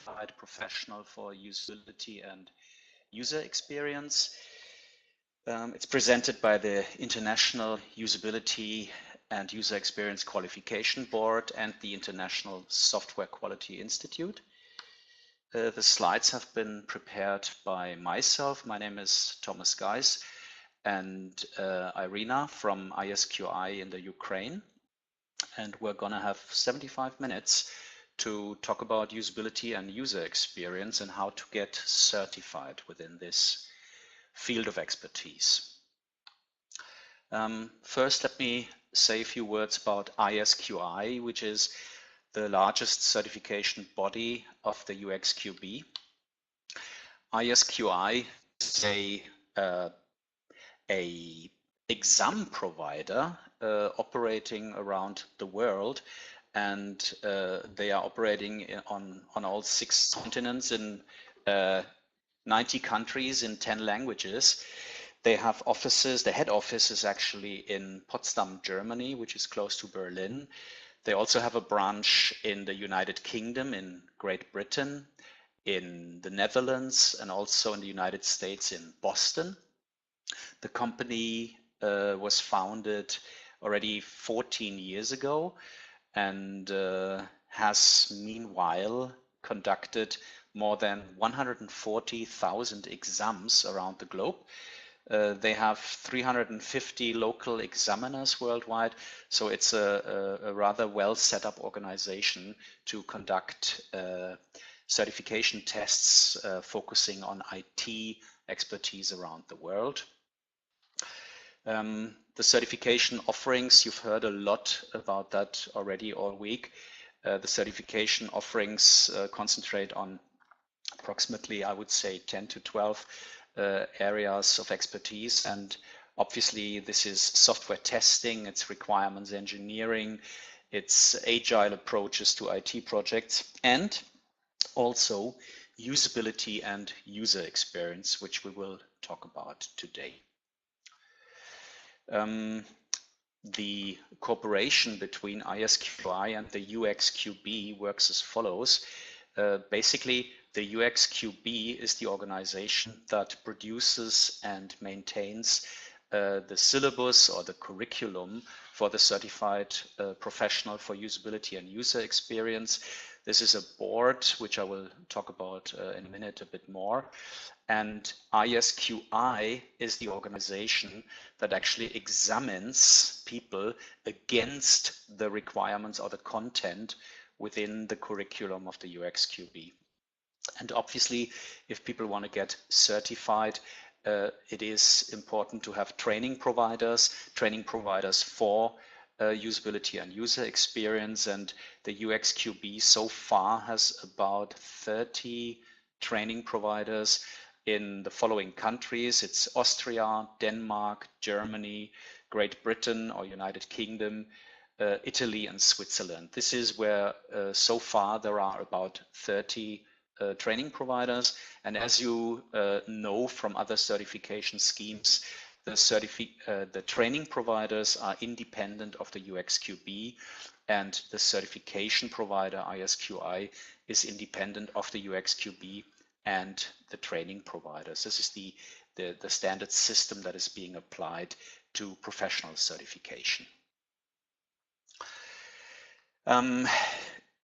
Certified Professional for Usability and User Experience. It's presented by the International Usability and User Experience Qualification Board and the International Software Quality Institute. The slides have been prepared by myself. My name is Thomas Geis, and Irina from ISQI in the Ukraine. And we're going to have 75 minutes to talk about usability and user experience and how to get certified within this field of expertise. First, let me say a few words about ISQI, which is the largest certification body of the UXQB. ISQI is a exam provider operating around the world, and they are operating on all 6 continents in 90 countries in 10 languages. They have offices, the head office is actually in Potsdam, Germany, which is close to Berlin. They also have a branch in the United Kingdom, in Great Britain, in the Netherlands, and also in the United States in Boston. The company was founded already 14 years ago and has meanwhile conducted more than 140,000 exams around the globe. They have 350 local examiners worldwide, so it's a rather well set up organization to conduct certification tests focusing on IT expertise around the world. The certification offerings, you've heard a lot about that already all week. The certification offerings concentrate on approximately, I would say, 10 to 12 areas of expertise. And obviously, this is software testing, it's requirements engineering, it's agile approaches to IT projects, and also usability and user experience, which we will talk about today. The cooperation between ISQI and the UXQB works as follows. Basically, the UXQB is the organization that produces and maintains the syllabus or the curriculum for the Certified Professional for Usability and User Experience. This is a board, which I will talk about in a minute a bit more. And ISQI is the organization that actually examines people against the requirements or the content within the curriculum of the UXQB. And obviously, if people want to get certified, it is important to have training providers for usability and user experience. And the UXQB so far has about 30 training providers in the following countries. It's Austria, Denmark, Germany, Great Britain or United Kingdom, Italy and Switzerland. This is where so far there are about 30 training providers. And as you know from other certification schemes, the training providers are independent of the UXQB, and the certification provider, ISQI, is independent of the UXQB and the training providers. This is the standard system that is being applied to professional certification.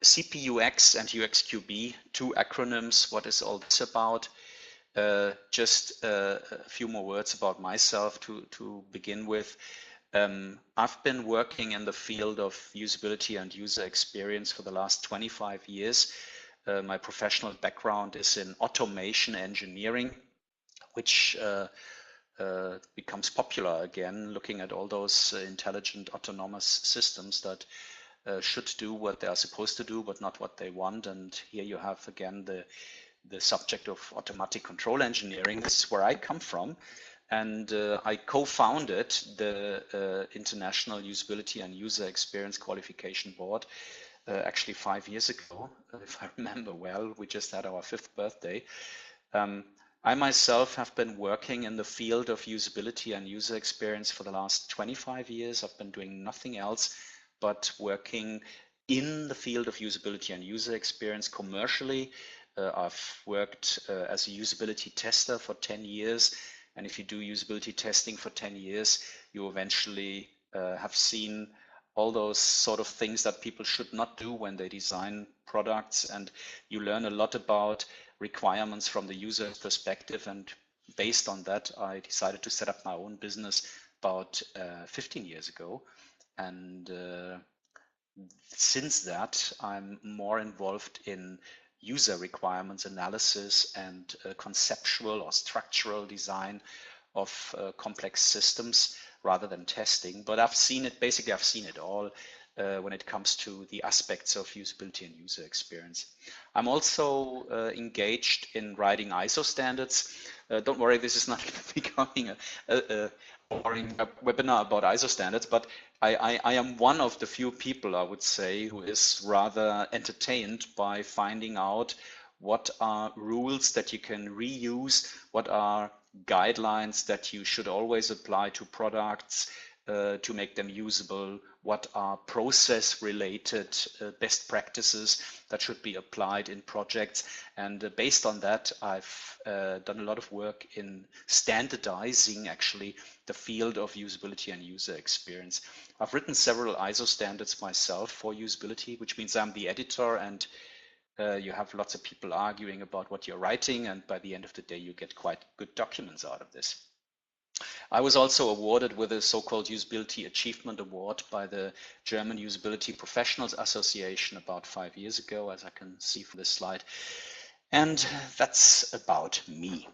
CPUX and UXQB, 2 acronyms. What is all this about? Just a few more words about myself to begin with. I've been working in the field of usability and user experience for the last 25 years. My professional background is in automation engineering, which becomes popular again, looking at all those intelligent autonomous systems that should do what they are supposed to do, but not what they want. And here you have again the subject of automatic control engineering. This is where I come from. And I co-founded the International Usability and User Experience Qualification Board actually 5 years ago, if I remember well. We just had our 5th birthday. I myself have been working in the field of usability and user experience for the last 25 years. I've been doing nothing else but working in the field of usability and user experience commercially I've worked as a usability tester for 10 years. And if you do usability testing for 10 years, you eventually have seen all those sort of things that people should not do when they design products. And you learn a lot about requirements from the user's perspective. And based on that, I decided to set up my own business about 15 years ago. And since that, I'm more involved in user requirements analysis and conceptual or structural design of complex systems rather than testing. But I've seen it, basically I've seen it all when it comes to the aspects of usability and user experience. I'm also engaged in writing ISO standards. Don't worry, this is not becoming a boring webinar about ISO standards, but I am one of the few people, I would say, who is rather entertained by finding out what are rules that you can reuse, what are guidelines that you should always apply to products to make them usable, what are process-related best practices that should be applied in projects. And based on that, I've done a lot of work in standardizing actually the field of usability and user experience. I've written several ISO standards myself for usability, which means I'm the editor, and you have lots of people arguing about what you're writing, and by the end of the day, you get quite good documents out of this. I was also awarded with a so-called Usability Achievement Award by the German Usability Professionals Association about 5 years ago, as I can see from this slide. And that's about me.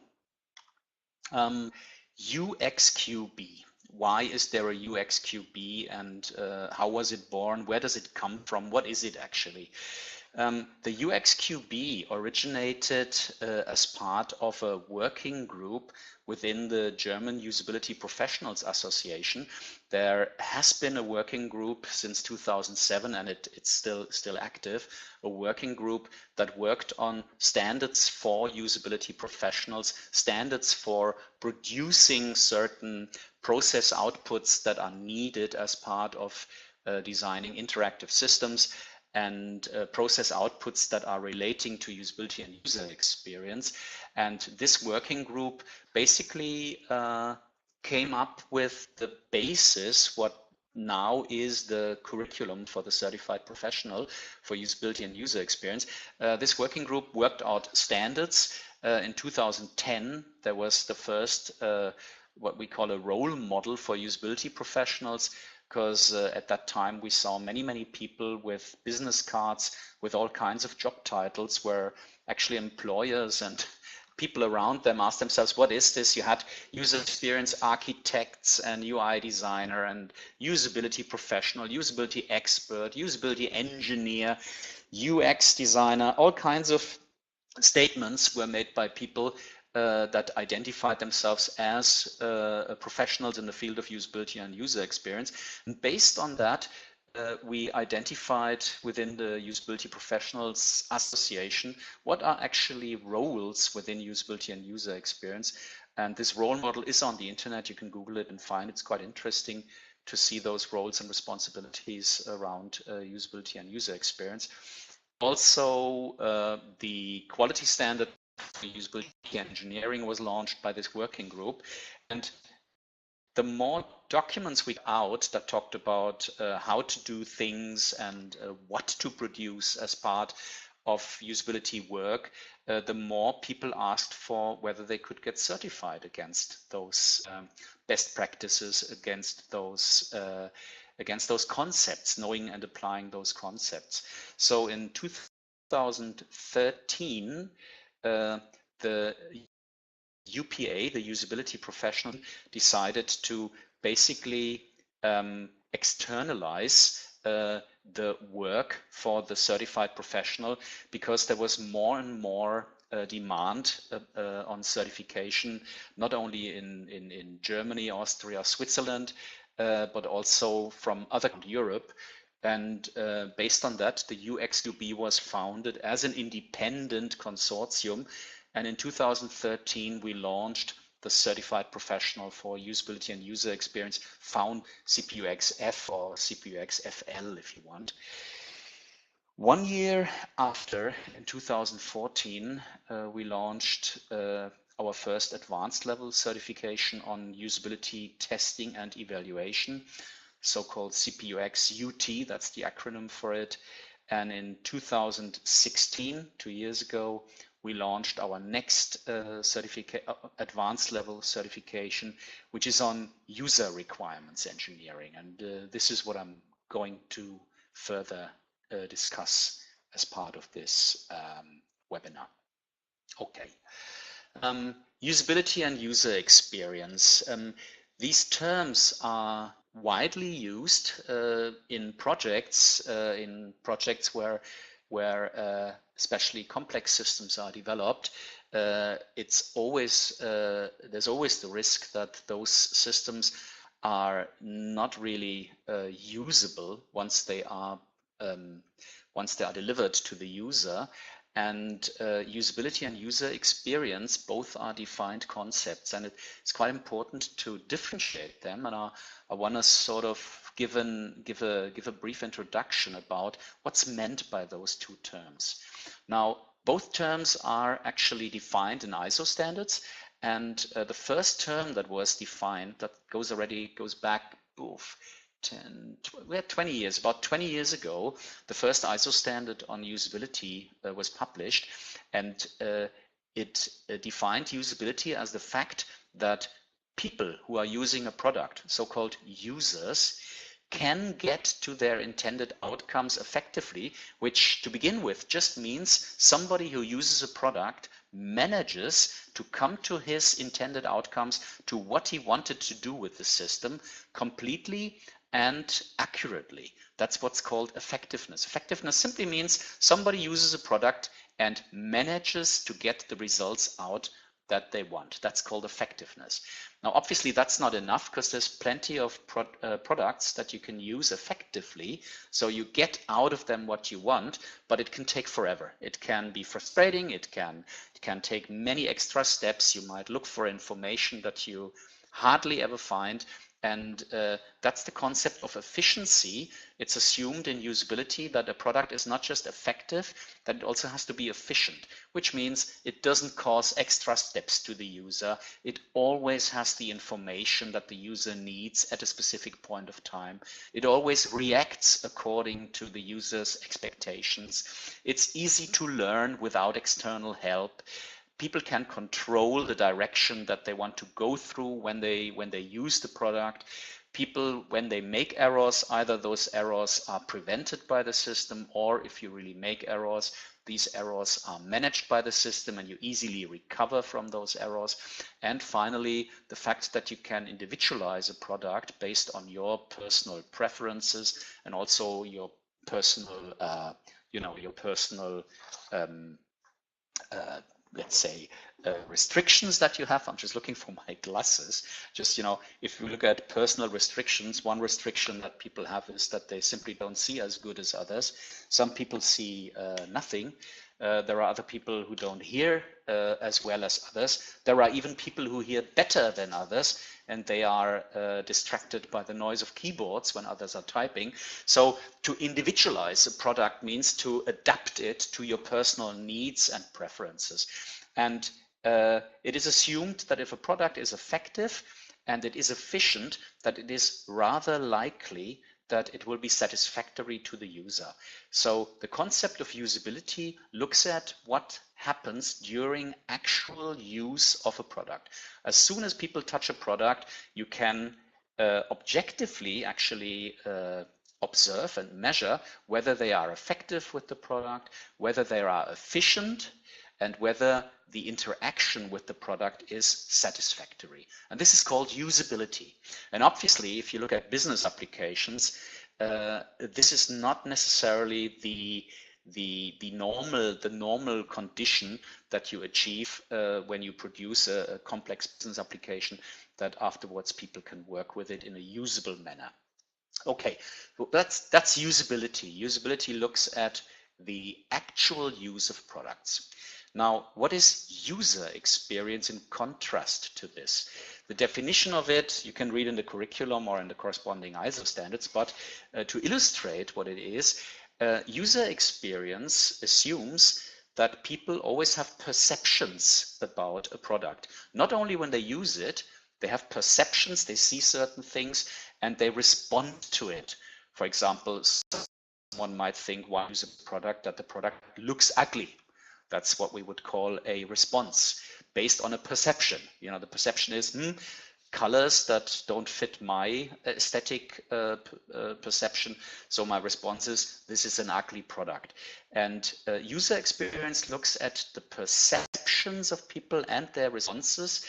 UXQB. Why is there a UXQB, and how was it born? Where does it come from? What is it actually? The UXQB originated as part of a working group within the German Usability Professionals Association. There has been a working group since 2007, and it's still active, a working group that worked on standards for usability professionals, standards for producing certain process outputs that are needed as part of designing interactive systems, and process outputs that are relating to usability and user experience. And this working group basically came up with the basis, what now is the curriculum for the certified professional for usability and user experience. This working group worked out standards. In 2010, there was the first what we call a role model for usability professionals, because at that time we saw many people with business cards with all kinds of job titles, where actually employers and people around them asked themselves, what is this? You had user experience architects and UI designer and usability professional, usability expert, usability engineer, UX designer. All kinds of statements were made by people that identified themselves as professionals in the field of usability and user experience. And based on that, we identified within the Usability Professionals Association what are actually roles within usability and user experience. And this role model is on the internet. You can Google it and find it's quite interesting to see those roles and responsibilities around usability and user experience. Also, the quality standard for usability engineering was launched by this working group. And the more documents we got out that talked about how to do things and what to produce as part of usability work, the more people asked for whether they could get certified against those best practices, against those concepts, knowing and applying those concepts. So in 2013, the UPA, the Usability Professional, decided to basically externalize the work for the certified professional, because there was more and more demand on certification, not only in Germany, Austria, Switzerland, but also from other Europe. And based on that, the UXQB was founded as an independent consortium. And in 2013, we launched the Certified Professional for Usability and User Experience, found CPUXF or CPUXFL if you want. 1 year after, in 2014, we launched our first advanced level certification on usability testing and evaluation, so-called CPUX-UT, that's the acronym for it. And in 2016, 2 years ago, we launched our next advanced level certification, which is on user requirements engineering. And this is what I'm going to further discuss as part of this webinar. Okay. Usability and user experience. These terms are widely used in projects where especially complex systems are developed. It's always there's always the risk that those systems are not really usable once they are delivered to the user. And usability and user experience both are defined concepts, and it's quite important to differentiate them. And I want to sort of give a brief introduction about what's meant by those two terms. Now, both terms are actually defined in ISO standards, and the first term that was defined, that goes back 20 years, about 20 years ago, the first ISO standard on usability was published, and it defined usability as the fact that people who are using a product, so-called users, can get to their intended outcomes effectively, which to begin with just means somebody who uses a product manages to come to his intended outcomes, to what he wanted to do with the system completely and accurately. That's what's called effectiveness. Effectiveness simply means somebody uses a product and manages to get the results out that they want. That's called effectiveness. Now, obviously, that's not enough because there's plenty of products that you can use effectively. So you get out of them what you want, but it can take forever. It can be frustrating. It can take many extra steps. You might look for information that you hardly ever find. And that's the concept of efficiency. It's assumed in usability that a product is not just effective, that it also has to be efficient, which means it doesn't cause extra steps to the user. It always has the information that the user needs at a specific point of time. It always reacts according to the user's expectations. It's easy to learn without external help. People can control the direction that they want to go through when they use the product. People, when they make errors, either those errors are prevented by the system, or if you really make errors, these errors are managed by the system and you easily recover from those errors. And finally, the fact that you can individualize a product based on your personal preferences and also your personal, let's say, restrictions that you have. I'm just looking for my glasses. Just, if you look at personal restrictions, one restriction that people have is that they simply don't see as good as others. Some people see nothing. There are other people who don't hear as well as others. There are even people who hear better than others, and they are distracted by the noise of keyboards when others are typing. So to individualize a product means to adapt it to your personal needs and preferences. And it is assumed that if a product is effective and it is efficient, that it is rather likely that it will be satisfactory to the user. So the concept of usability looks at what happens during actual use of a product. As soon as people touch a product, you can objectively actually observe and measure whether they are effective with the product, whether they are efficient, and whether the interaction with the product is satisfactory. And this is called usability. And obviously, if you look at business applications, this is not necessarily the normal condition that you achieve when you produce a complex business application, that afterwards people can work with it in a usable manner. Okay, well, that's usability. Usability looks at the actual use of products. Now, what is user experience in contrast to this? The definition of it, you can read in the curriculum or in the corresponding ISO standards, but to illustrate what it is, User experience assumes that people always have perceptions about a product. Not only when they use it, they have perceptions, they see certain things, and they respond to it. For example, someone might think, why use a product that the product looks ugly? That's what we would call a response based on a perception. You know, the perception is, colors that don't fit my aesthetic perception. So my response is, this is an ugly product. And user experience looks at the perceptions of people and their responses,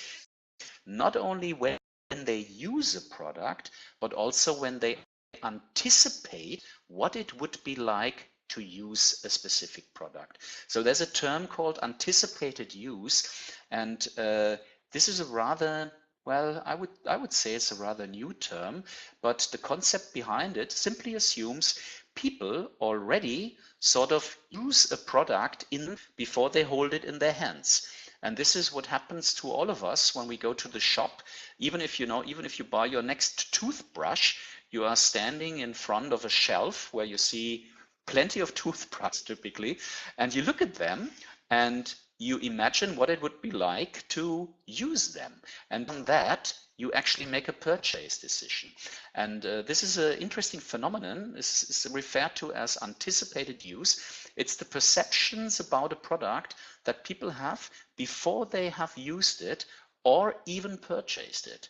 not only when they use a product, but also when they anticipate what it would be like to use a specific product. So there's a term called anticipated use, and this is a rather, well, I would say it's a rather new term, but the concept behind it simply assumes people already sort of use a product before they hold it in their hands. And this is what happens to all of us when we go to the shop. Even if you buy your next toothbrush, you are standing in front of a shelf where you see plenty of toothbrushes typically, and you look at them and you imagine what it would be like to use them. And from that, you actually make a purchase decision. And this is an interesting phenomenon. It's referred to as anticipated use. It's the perceptions about a product that people have before they have used it or even purchased it.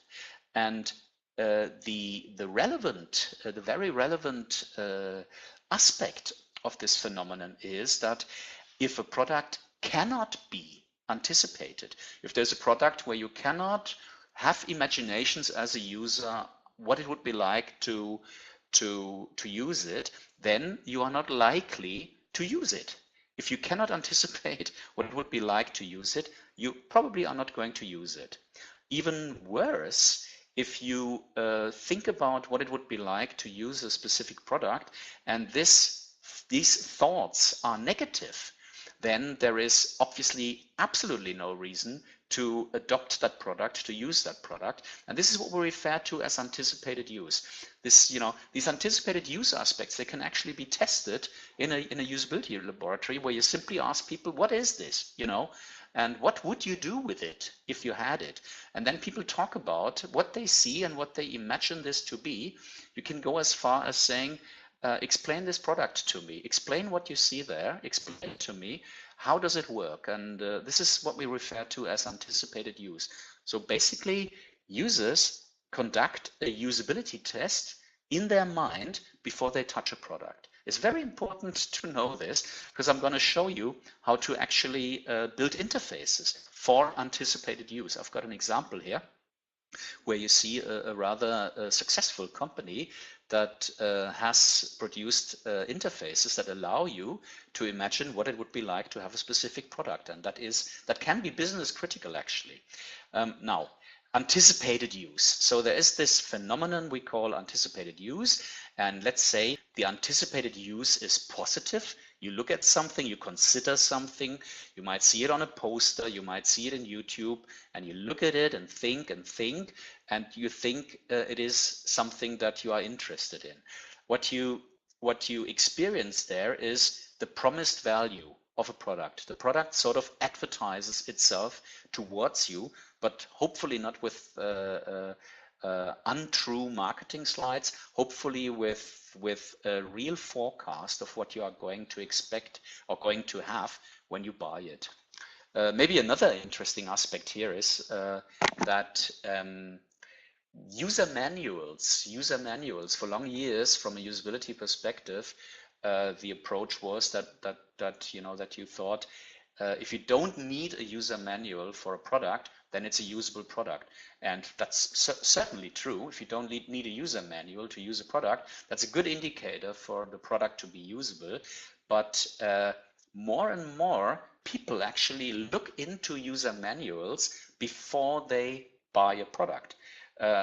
And the very relevant aspect of this phenomenon is that if a product cannot be anticipated, if there's a product where you cannot have imaginations as a user what it would be like to use it, then you are not likely to use it. If you cannot anticipate what it would be like to use it, you probably are not going to use it. Even worse, if you think about what it would be like to use a specific product and these thoughts are negative, then there is obviously absolutely no reason to adopt that product, to use that product. And this is what we refer to as anticipated use. These anticipated use aspects, they can actually be tested in a usability laboratory where you simply ask people, what is this? And what would you do with it if you had it? And then people talk about what they see and what they imagine this to be. You can go as far as saying, explain this product to me. Explain what you see there. Explain it to me. How does it work? And this is what we refer to as anticipated use. So basically, users conduct a usability test in their mind before they touch a product. It's very important to know this because I'm going to show you how to actually build interfaces for anticipated use. I've got an example here where you see a rather successful company that has produced interfaces that allow you to imagine what it would be like to have a specific product, and that can be business critical actually. Now, anticipated use. So there is this phenomenon we call anticipated use, and let's say the anticipated use is positive. You look at something, you consider something, you might see it on a poster, you might see it in YouTube, and you look at it and think, and you think it is something that you are interested in. What you experience there is the promised value of a product. The product sort of advertises itself towards you, but hopefully not with untrue marketing slides, hopefully with a real forecast of what you are going to expect or going to have when you buy it. Maybe another interesting aspect here is that user manuals for long years, from a usability perspective, the approach was that you thought if you don't need a user manual for a product, then it's a usable product. And that's certainly true. If you don't need a user manual to use a product, that's a good indicator for the product to be usable. But more and more people actually look into user manuals before they buy a product.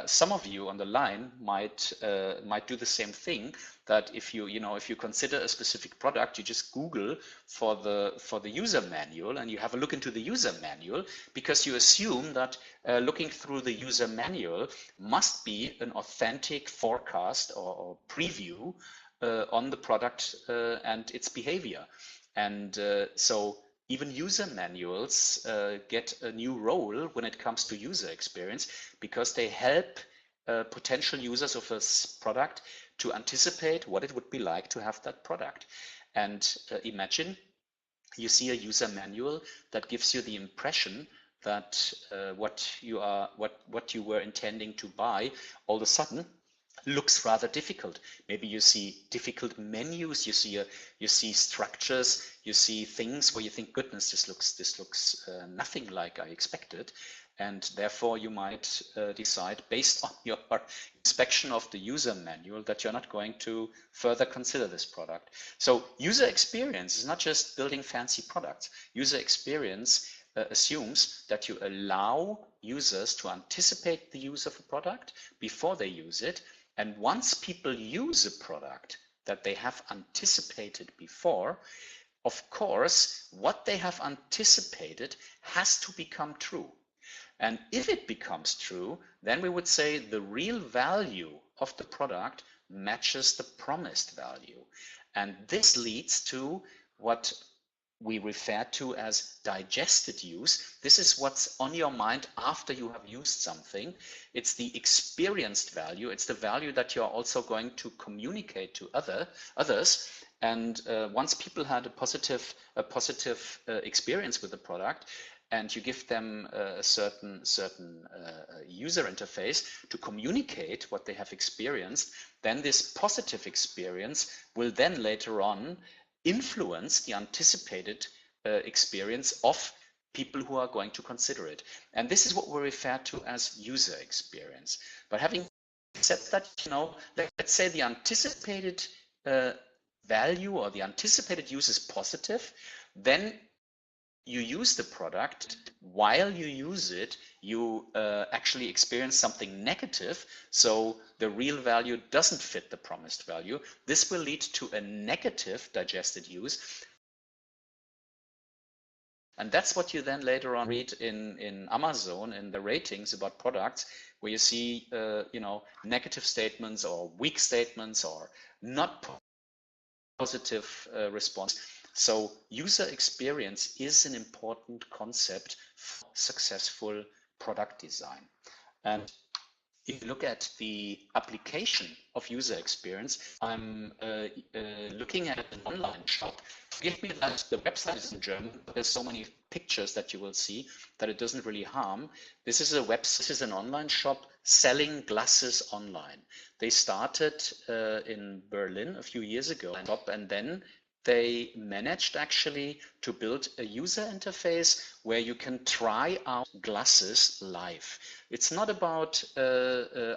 Some of you on the line might do the same thing, that if you consider a specific product, you just Google for the user manual and you have a look into the user manual because you assume that looking through the user manual must be an authentic forecast or preview on the product and its behavior. And so even user manuals get a new role when it comes to user experience, because they help potential users of a product to anticipate what it would be like to have that product. And imagine you see a user manual that gives you the impression that what you were intending to buy all of a sudden looks rather difficult. Maybe you see difficult menus, you see structures, you see things where you think, goodness, this looks nothing like I expected. And therefore you might decide, based on your inspection of the user manual, that you're not going to further consider this product. So user experience is not just building fancy products. User experience assumes that you allow users to anticipate the use of a product before they use it. And once people use a product that they have anticipated before, of course, what they have anticipated has to become true. And if it becomes true, then we would say the real value of the product matches the promised value. And this leads to what we refer to as digested use. This is what's on your mind after you have used something. It's the experienced value. It's the value that you're also going to communicate to others. And once people had a positive experience with the product, and you give them a certain user interface to communicate what they have experienced, then this positive experience will then later on influence the anticipated experience of people who are going to consider it. And this is what we refer to as user experience. But having said that, let's say the anticipated value or the anticipated use is positive, then you use the product. While you use it, you actually experience something negative. So the real value doesn't fit the promised value. This will lead to a negative digested use. And that's what you then later on read in Amazon in the ratings about products, where you see negative statements or weak statements or not positive response. So user experience is an important concept for successful product design. And if you look at the application of user experience, I'm looking at an online shop. Forgive me that the website is in German, but there's so many pictures that you will see that it doesn't really harm. This is an online shop selling glasses online. They started in Berlin a few years ago, and then they managed actually to build a user interface where you can try out glasses live. It's not about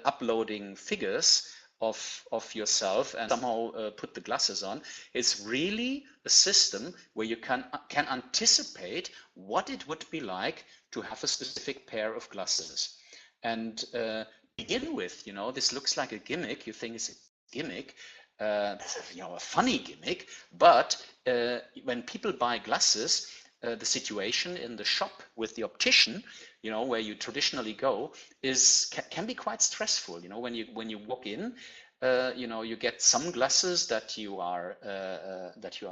uploading figures of yourself and somehow put the glasses on. It's really a system where you can anticipate what it would be like to have a specific pair of glasses. And begin with, this looks like a gimmick. You think it's a gimmick. A funny gimmick, but when people buy glasses, the situation in the shop with the optician, where you traditionally go, can be quite stressful. When you walk in, you get some glasses that you are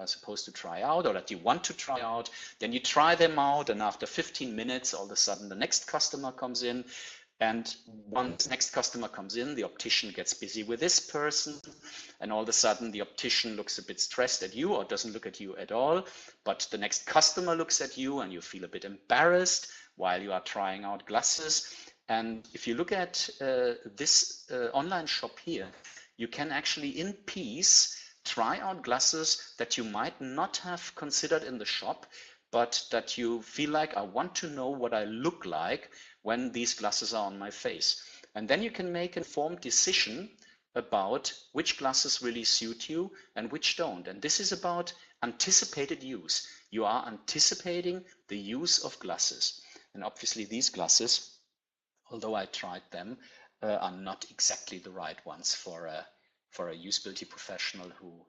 supposed to try out, or that you want to try out. Then you try them out, and after 15 minutes, all of a sudden the next customer comes in. And once the next customer comes in, the optician gets busy with this person, and all of a sudden the optician looks a bit stressed at you or doesn't look at you at all, but the next customer looks at you and you feel a bit embarrassed while you are trying out glasses. And if you look at this online shop here, you can actually in peace try out glasses that you might not have considered in the shop, but that you feel like, I want to know what I look like when these glasses are on my face. And then you can make an informed decision about which glasses really suit you and which don't. And this is about anticipated use. You are anticipating the use of glasses. And obviously these glasses, although I tried them, are not exactly the right ones for a usability professional who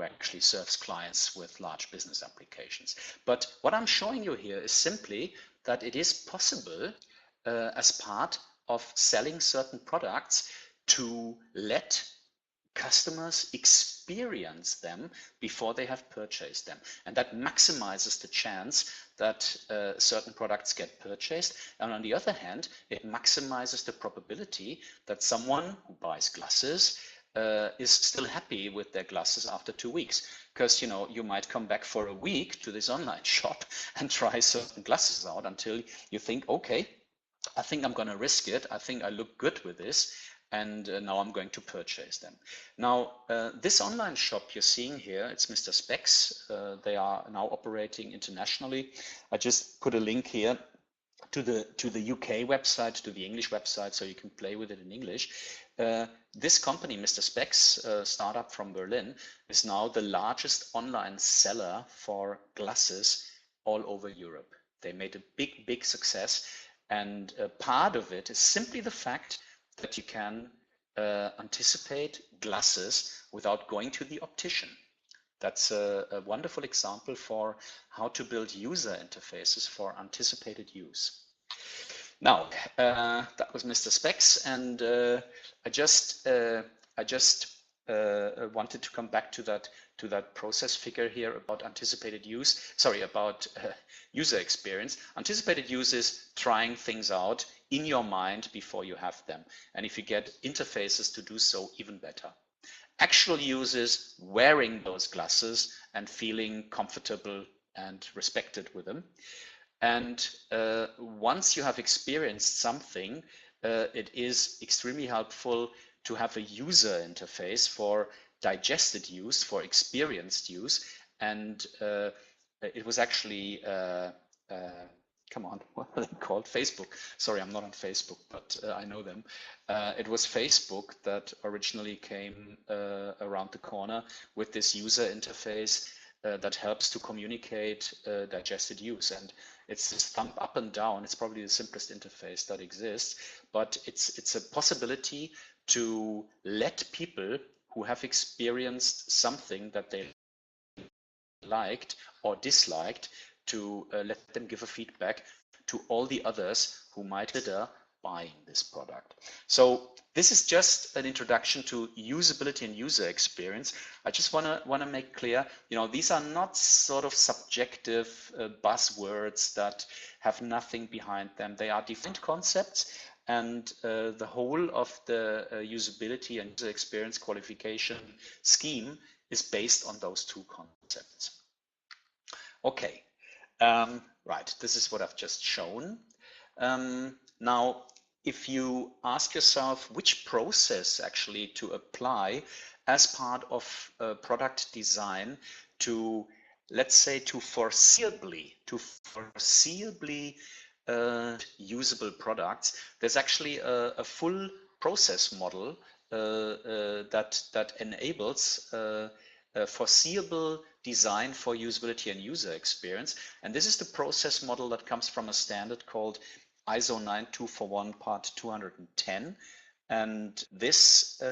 actually serves clients with large business applications. But what I'm showing you here is simply that it is possible as part of selling certain products to let customers experience them before they have purchased them. And that maximizes the chance that certain products get purchased. And on the other hand, it maximizes the probability that someone who buys glasses is still happy with their glasses after 2 weeks. Because you might come back for a week to this online shop and try certain glasses out until you think, okay, I think I'm going to risk it. I think I look good with this. And now I'm going to purchase them. Now, this online shop you're seeing here, it's Mr. Specs. They are now operating internationally. I just put a link here to the UK website, to the English website, so you can play with it in English. This company, Mr. Specs, startup from Berlin, is now the largest online seller for glasses all over Europe. They made a big success, and part of it is simply the fact that you can anticipate glasses without going to the optician. That's a wonderful example for how to build user interfaces for anticipated use. Now, that was Mr. Specs, and I just wanted to come back to that process figure here about anticipated use. Sorry, about user experience. Anticipated use is trying things out in your mind before you have them, and if you get interfaces to do so, even better. Actual use is wearing those glasses and feeling comfortable and respected with them. And once you have experienced something, it is extremely helpful to have a user interface for digested use, for experienced use. And it was actually, come on, what are they called? Facebook. Sorry, I'm not on Facebook, but I know them. It was Facebook that originally came around the corner with this user interface that helps to communicate digested use. And it's this thumb up and down. It's probably the simplest interface that exists, but it's a possibility to let people who have experienced something that they liked or disliked, to let them give a feedback to all the others who might consider buying this product. So this is just an introduction to usability and user experience. I just want to make clear, these are not sort of subjective buzzwords that have nothing behind them. They are defined concepts, and the whole of the usability and user experience qualification scheme is based on those two concepts. Okay. Right, this is what I've just shown. Now, if you ask yourself which process actually to apply as part of product design to, let's say, to foreseeably usable products, there's actually a full process model that enables foreseeable design for usability and user experience. And this is the process model that comes from a standard called ISO 9241 part 210. And this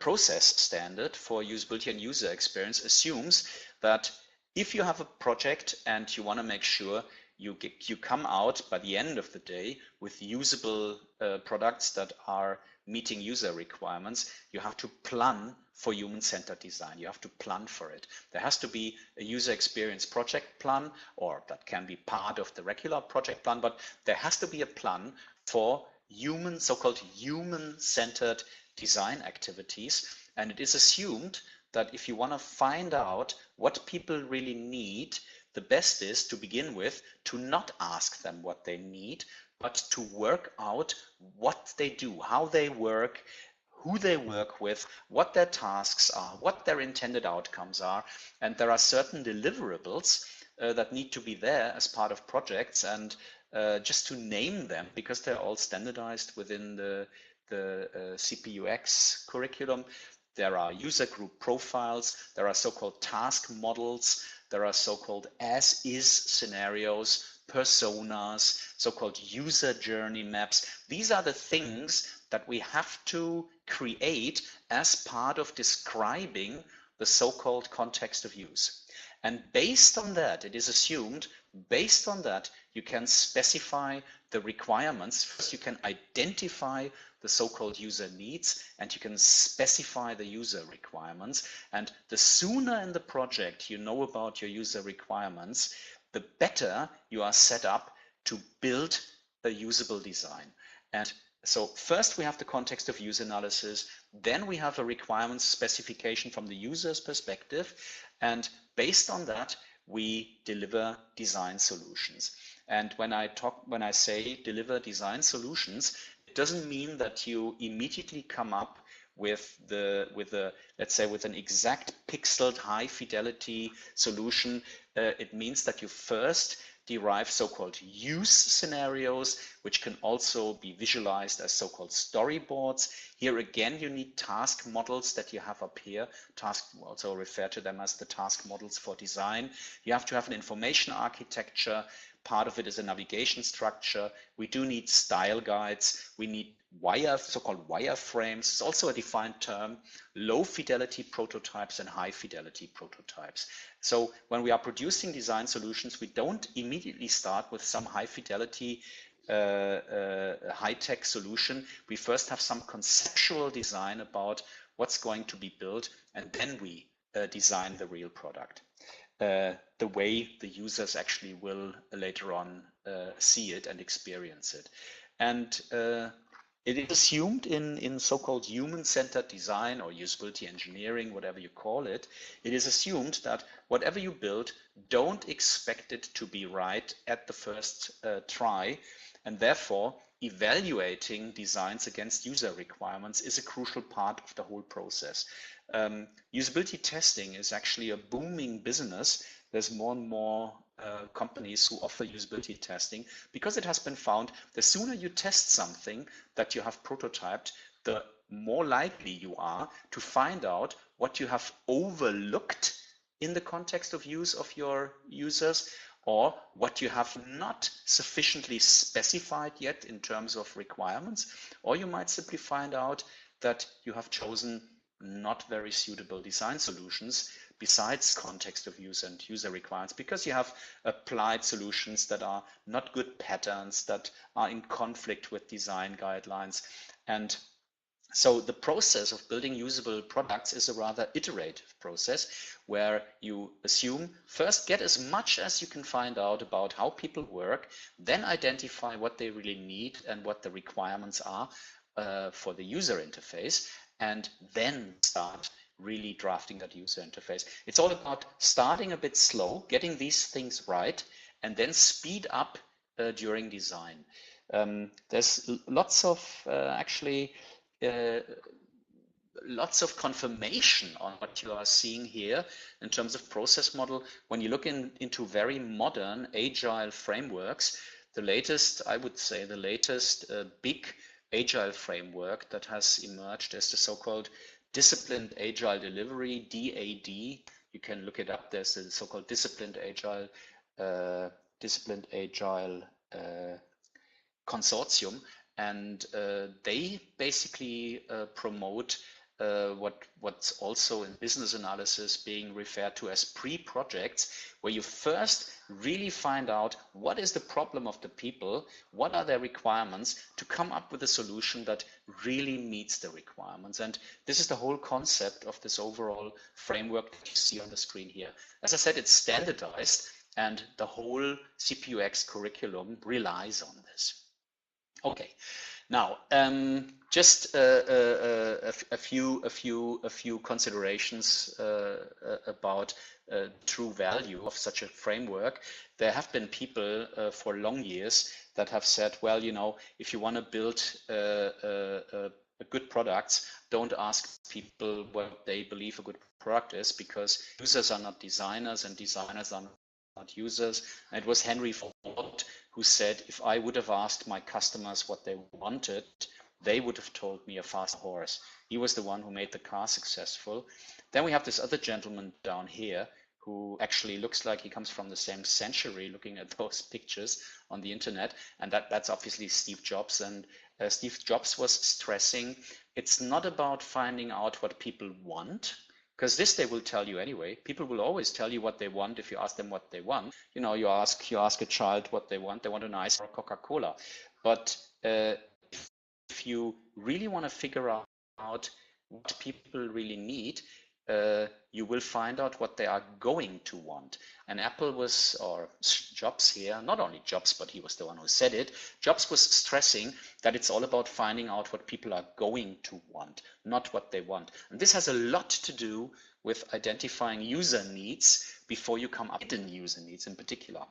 process standard for usability and user experience assumes that if you have a project and you want to make sure you come out by the end of the day with usable products that are meeting user requirements, you have to plan for human-centered design. You have to plan for it. There has to be a user experience project plan, or that can be part of the regular project plan, but there has to be a plan for so-called human-centered design activities. And it is assumed that if you want to find out what people really need, the best is to begin with to not ask them what they need, but to work out what they do, how they work, who they work with, what their tasks are, what their intended outcomes are. And there are certain deliverables that need to be there as part of projects. And just to name them, because they're all standardized within the CPUX curriculum, there are user group profiles, there are so-called task models, there are so-called as-is scenarios, personas, so-called user journey maps. These are the things that we have to create as part of describing the so-called context of use. And based on that, it is assumed, based on that, you can specify the requirements. First, you can identify the so-called user needs, and you can specify the user requirements. And the sooner in the project you know about your user requirements, the better you are set up to build a usable design. And so first we have the context of use analysis, then we have a requirements specification from the user's perspective, and based on that we deliver design solutions. And when I say deliver design solutions, it doesn't mean that you immediately come up with let's say with an exact pixeled high fidelity solution. It means that you first derive so-called use scenarios, which can also be visualized as so-called storyboards. Here again, you need task models that you have up here. Task, also refer to them as the task models for design. You have to have an information architecture. Part of it is a navigation structure. We do need style guides. We need so-called wireframes. It's also a defined term, low fidelity prototypes and high fidelity prototypes. So when we are producing design solutions, we don't immediately start with some high fidelity high-tech solution. We first have some conceptual design about what's going to be built, and then we design the real product. The way the users actually will later on see it and experience it. And it is assumed in so-called human-centered design or usability engineering, whatever you call it, it is assumed that whatever you build, don't expect it to be right at the first try, and therefore evaluating designs against user requirements is a crucial part of the whole process. Usability testing is actually a booming business. There's more and more companies who offer usability testing because it has been found the sooner you test something that you have prototyped, the more likely you are to find out what you have overlooked in the context of use of your users, or what you have not sufficiently specified yet in terms of requirements, or you might simply find out that you have chosen not very suitable design solutions besides context of use and user requirements, because you have applied solutions that are not good patterns, that are in conflict with design guidelines. And so the process of building usable products is a rather iterative process where you assume first get as much as you can find out about how people work, then identify what they really need and what the requirements are for the user interface, and then start really drafting that user interface. It's all about starting a bit slow, getting these things right, and then speed up during design. There's lots of lots of confirmation on what you are seeing here in terms of process model. When you look into very modern agile frameworks, the latest, I would say, the latest big agile framework that has emerged is the so-called Disciplined Agile Delivery, DAD. You can look it up. There's the so-called Disciplined Agile Consortium, and they basically promote what's also in business analysis being referred to as pre-projects, where you first really find out what is the problem of the people, what are their requirements, to come up with a solution that really meets the requirements. And this is the whole concept of this overall framework that you see on the screen here. As I said, it's standardized, and the whole CPUX curriculum relies on this. Okay. Now, just a few considerations about true value of such a framework. There have been people for long years that have said, well, you know, if you want to build good products, don't ask people what they believe a good product is, because users are not designers and designers are not users. And it was Henry Ford who said, if I would have asked my customers what they wanted, they would have told me a fast horse. He was the one who made the car successful. Then we have this other gentleman down here who actually looks like he comes from the same century, looking at those pictures on the internet, and that's obviously Steve Jobs. And Steve Jobs was stressing, it's not about finding out what people want, Because this they will tell you anyway. People will always tell you what they want if you ask them what they want. You know, you ask a child what they want an ice or a Coca-Cola. But if you really want to figure out what people really need, you will find out what they are going to want. And Apple was, or Jobs here, not only Jobs, but he was the one who said it, Jobs was stressing that it's all about finding out what people are going to want, not what they want. And this has a lot to do with identifying user needs before you come up with hidden user needs in particular.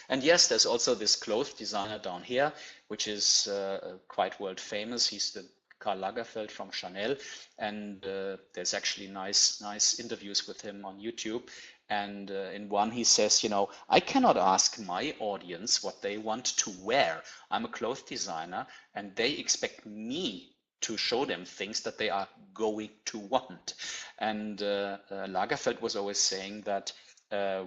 And yes, there's also this clothes designer down here, which is quite world famous. He's the Karl Lagerfeld from Chanel, and there's actually nice interviews with him on YouTube. And in one he says, you know, I cannot ask my audience what they want to wear. I'm a clothes designer, and they expect me to show them things that they are going to want. And Lagerfeld was always saying that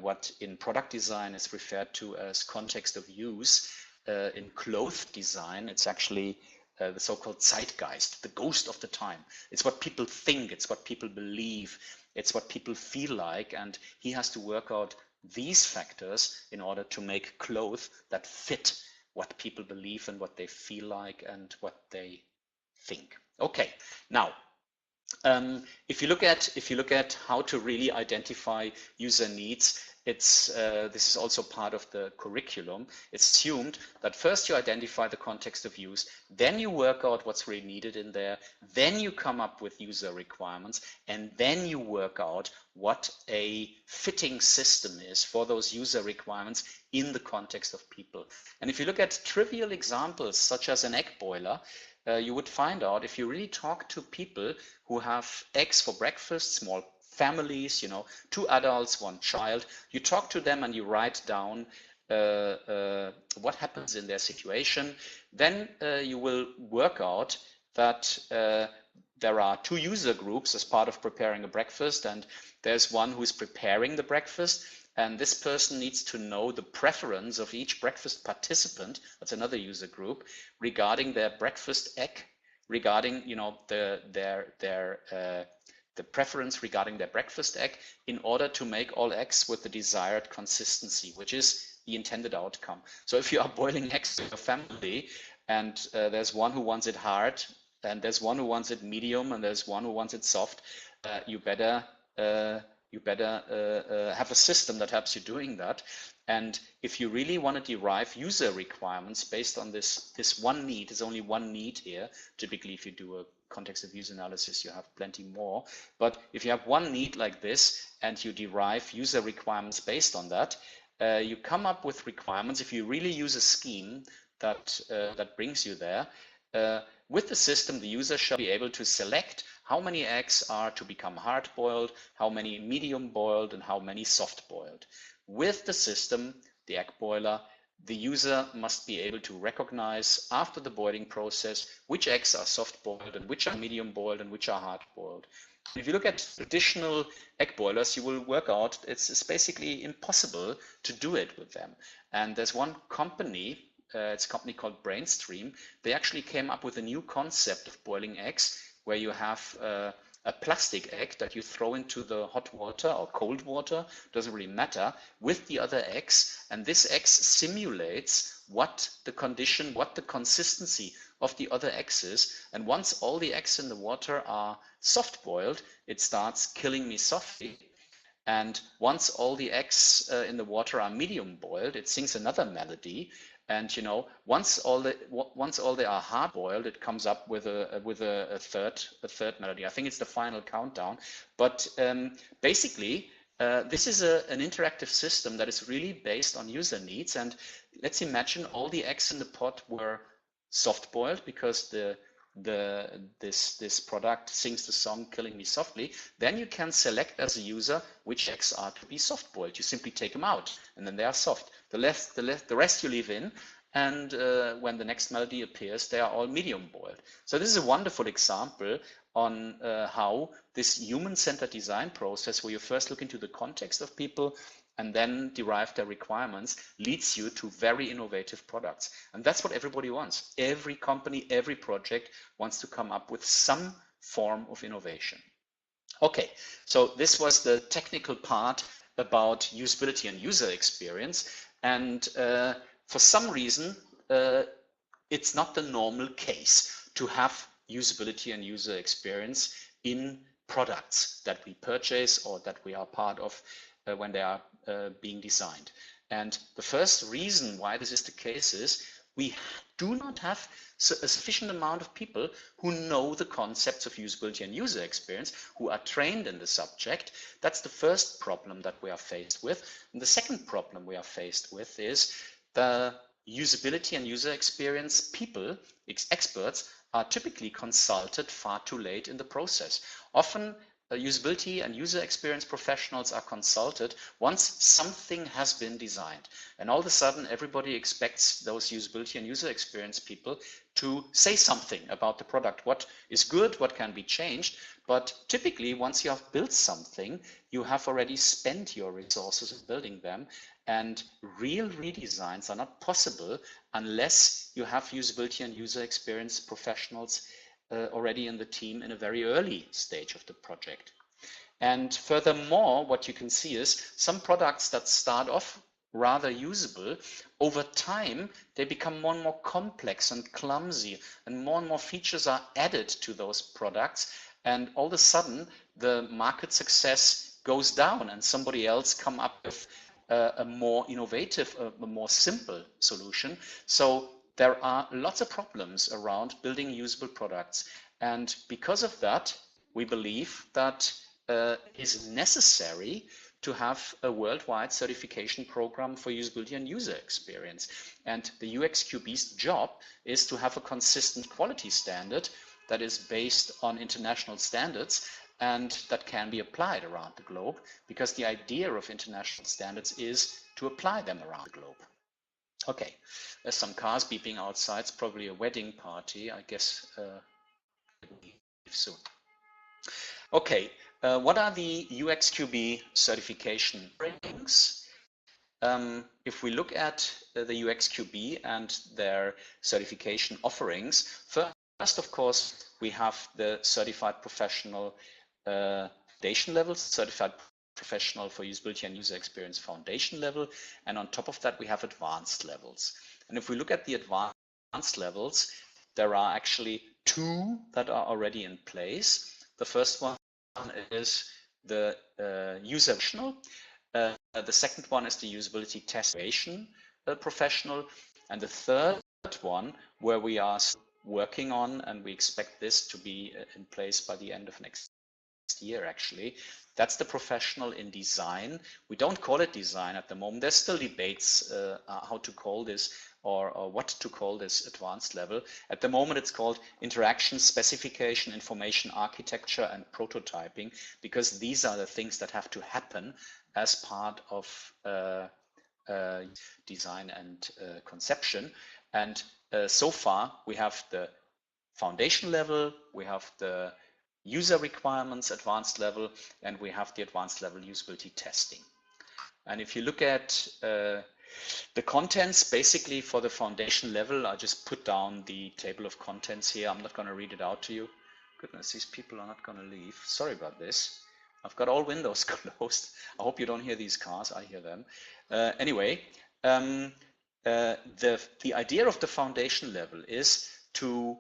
what in product design is referred to as context of use, in clothes design, it's actually the so-called Zeitgeist, the ghost of the time. It's what people think, it's what people believe, it's what people feel like, and he has to work out these factors in order to make clothes that fit what people believe and what they feel like and what they think. Okay, now if you look at how to really identify user needs, it's this is also part of the curriculum. It's assumed that first you identify the context of use, then you work out what's really needed in there, then you come up with user requirements, and then you work out what a fitting system is for those user requirements in the context of people. And if you look at trivial examples such as an egg boiler, you would find out if you really talk to people who have eggs for breakfast, small families, you know, 2 adults, 1 child, you talk to them and you write down what happens in their situation, then you will work out that there are 2 user groups as part of preparing a breakfast, and there's one who's preparing the breakfast, and this person needs to know the preference of each breakfast participant, that's another user group, regarding their breakfast egg, regarding, you know, the preference regarding their breakfast egg, in order to make all eggs with the desired consistency, which is the intended outcome. So if you are boiling eggs in your family, and there's one who wants it hard, and there's one who wants it medium, and there's one who wants it soft, you better have a system that helps you doing that. And if you really want to derive user requirements based on this one need, there's only one need here. Typically, if you do a context of use analysis, you have plenty more. But if you have one need like this and you derive user requirements based on that, you come up with requirements. If you really use a scheme that brings you there, with the system, the user shall be able to select how many eggs are to become hard-boiled, how many medium-boiled, and how many soft-boiled. With the system, the egg boiler, the user must be able to recognize after the boiling process which eggs are soft-boiled and which are medium-boiled and which are hard-boiled. If you look at traditional egg boilers, you will work out it's basically impossible to do it with them. And there's one company, it's a company called Brainstream. They actually came up with a new concept of boiling eggs, where you have a plastic egg that you throw into the hot water or cold water, doesn't really matter, with the other eggs, and this egg simulates what the condition, what the consistency of the other eggs is. And once all the eggs in the water are soft boiled, it starts killing me softly. And once all the eggs in the water are medium boiled, it sings another melody. And you know, once all they are hard boiled, it comes up with a third melody. I think it's the final countdown. But basically, this is an interactive system that is really based on user needs. And let's imagine all the eggs in the pot were soft boiled because this product sings the song Killing Me Softly. Then you can select as a user which eggs are to be soft boiled. You simply take them out and then they are soft. The rest you leave in, and when the next melody appears, they are all medium boiled. So this is a wonderful example on how this human-centered design process, where you first look into the context of people and then derive their requirements, leads you to very innovative products. And that's what everybody wants. Every company, every project wants to come up with some form of innovation. Okay, so this was the technical part about usability and user experience, and for some reason it's not the normal case to have usability and user experience in products that we purchase or that we are part of when they are being designed. And the first reason why this is the case is we do not have a sufficient amount of people who know the concepts of usability and user experience, who are trained in the subject. That's the first problem that we are faced with. And the second problem we are faced with is the usability and user experience people, experts, are typically consulted far too late in the process. Often usability and user experience professionals are consulted once something has been designed, and all of a sudden everybody expects those usability and user experience people to say something about the product, what is good, what can be changed. But typically once you have built something, you have already spent your resources in building them, and real redesigns are not possible unless you have usability and user experience professionals already in the team in a very early stage of the project. And furthermore, what you can see is some products that start off rather usable, over time they become more and more complex and clumsy, and more features are added to those products, and all of a sudden the market success goes down and somebody else come up with a more innovative, a more simple solution. So there are lots of problems around building usable products, and because of that we believe that it is necessary to have a worldwide certification program for usability and user experience. And the UXQB's job is to have a consistent quality standard that is based on international standards and that can be applied around the globe, because the idea of international standards is to apply them around the globe. Okay, there's some cars beeping outside. It's probably a wedding party, I guess. Soon. Okay, what are the UXQB certification ratings? If we look at the UXQB and their certification offerings, first, of course, we have the certified professional foundation level, certified professional for usability and user experience foundation level, and on top of that we have advanced levels. And if we look at the advanced levels, there are actually two that are already in place. The first one is the Useable. The second one is the Usability Testing professional, and the third one, where we are working on, and we expect this to be in place by the end of next year actually, that's the professional in design. We don't call it design at the moment. There's still debates how to call this or what to call this advanced level. At the moment it's called interaction, specification, information architecture and prototyping, because these are the things that have to happen as part of design and conception. And so far we have the foundation level, we have the user requirements advanced level, and we have the advanced level usability testing. And if you look at the contents, basically for the foundation level, I just put down the table of contents here. I'm not going to read it out to you. Goodness, these people are not going to leave. Sorry about this. I've got all windows closed. I hope you don't hear these cars. I hear them. Anyway, the idea of the foundation level is to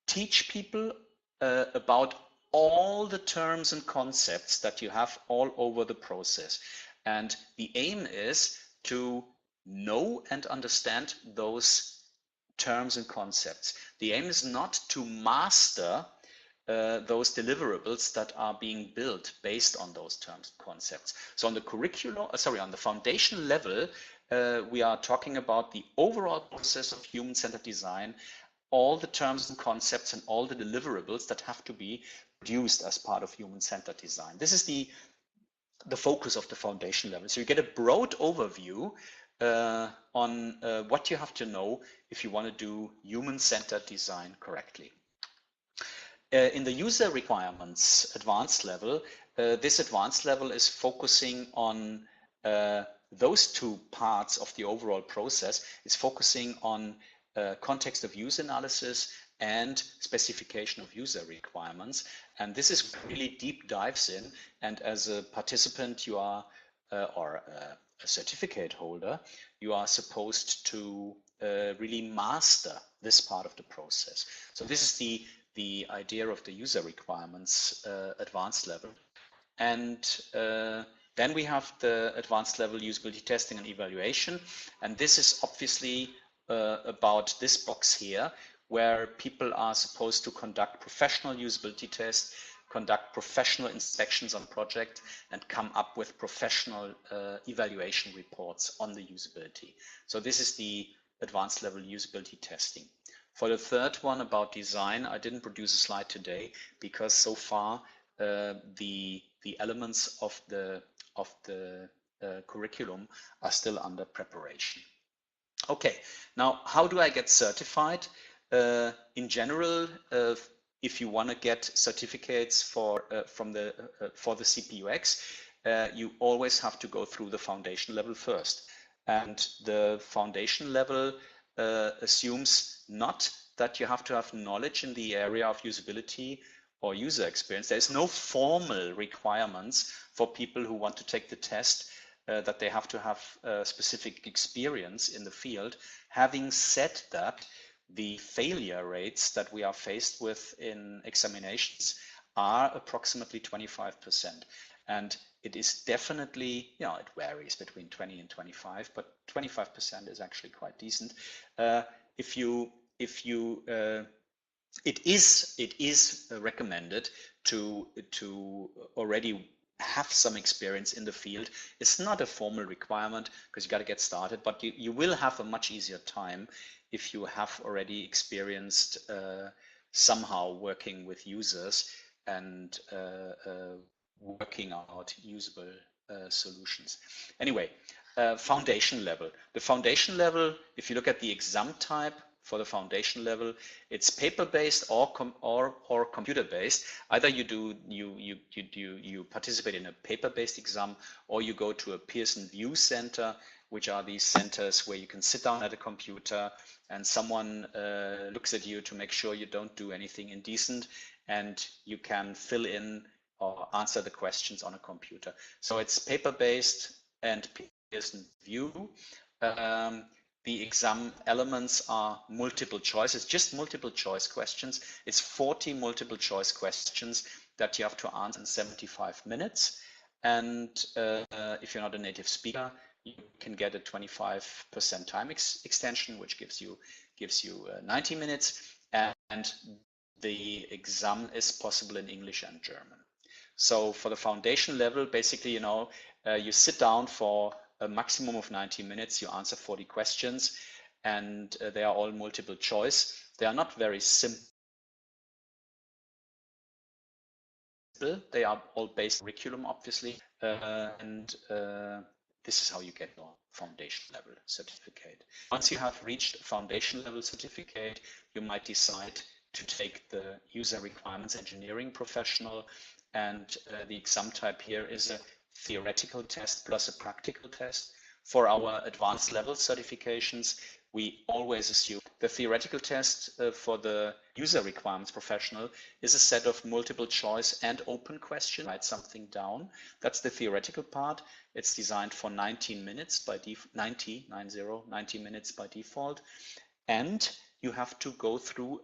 teach people about all the terms and concepts that you have all over the process. And the aim is to know and understand those terms and concepts. The aim is not to master those deliverables that are being built based on those terms and concepts. So on the on the foundation level, we are talking about the overall process of human-centered design, all the terms and concepts and all the deliverables that have to be produced as part of human-centered design. This is the focus of the foundation level. So you get a broad overview on what you have to know if you want to do human-centered design correctly. In the user requirements advanced level, this advanced level is focusing on those two parts of the overall process. It's focusing on context of use analysis and specification of user requirements. And this is really deep dives in. And as a participant, you are, or a certificate holder, you are supposed to really master this part of the process. So this is the idea of the user requirements advanced level. And then we have the advanced level usability testing and evaluation. And this is obviously about this box here, where people are supposed to conduct professional usability tests, conduct professional inspections on project, and come up with professional evaluation reports on the usability. So this is the advanced level usability testing. For the third one about design, I didn't produce a slide today because so far the elements of the curriculum are still under preparation. Okay, now how do I get certified? In general, if you want to get certificates for the CPUX, you always have to go through the foundation level first. And the foundation level assumes not that you have to have knowledge in the area of usability or user experience. There's no formal requirements for people who want to take the test that they have to have specific experience in the field. Having said that, the failure rates that we are faced with in examinations are approximately 25%. And it is definitely, you know, it varies between 20 and 25, but 25% is actually quite decent. It is recommended to already have some experience in the field. It's not a formal requirement because you got to get started, but you will have a much easier time if you have already experienced somehow working with users and working out usable solutions. Anyway, foundation level. The foundation level, if you look at the exam type, for the foundation level, it's paper-based or computer-based. Either you participate in a paper-based exam, or you go to a Pearson View Center, which are these centers where you can sit down at a computer and someone looks at you to make sure you don't do anything indecent, and you can fill in or answer the questions on a computer. So it's paper-based and Pearson View. The exam elements are multiple choice. It's just multiple choice questions. It's 40 multiple choice questions that you have to answer in 75 minutes. And if you're not a native speaker, you can get a 25% time extension, which gives you 90 minutes. And the exam is possible in English and German. So for the foundation level, basically, you sit down for a maximum of 90 minutes, you answer 40 questions, and they are all multiple choice. They are not very simple. They are all based on curriculum, obviously, and this is how you get your foundation level certificate. Once you have reached foundation level certificate, you might decide to take the user requirements engineering professional, and the exam type here is a theoretical test plus a practical test. For our advanced level certifications, we always assume the theoretical test for the user requirements professional is a set of multiple choice and open questions. Write something down. That's the theoretical part. It's designed for 19 minutes by 90 minutes by default. And you have to go through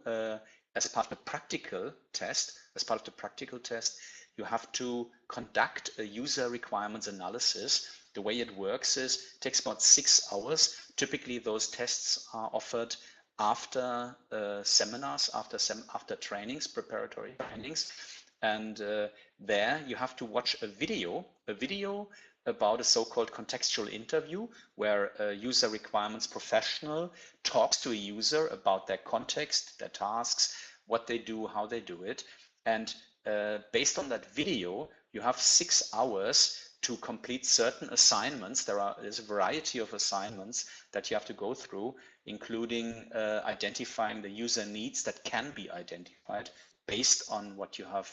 as part of the practical test, you have to conduct a user requirements analysis. The way it works is it takes about 6 hours. Typically, those tests are offered after seminars, after trainings, preparatory trainings. And there you have to watch a video about a so-called contextual interview, where a user requirements professional talks to a user about their context, their tasks, what they do, how they do it. And based on that video, you have 6 hours to complete certain assignments. There's a variety of assignments that you have to go through, including identifying the user needs that can be identified based on what you have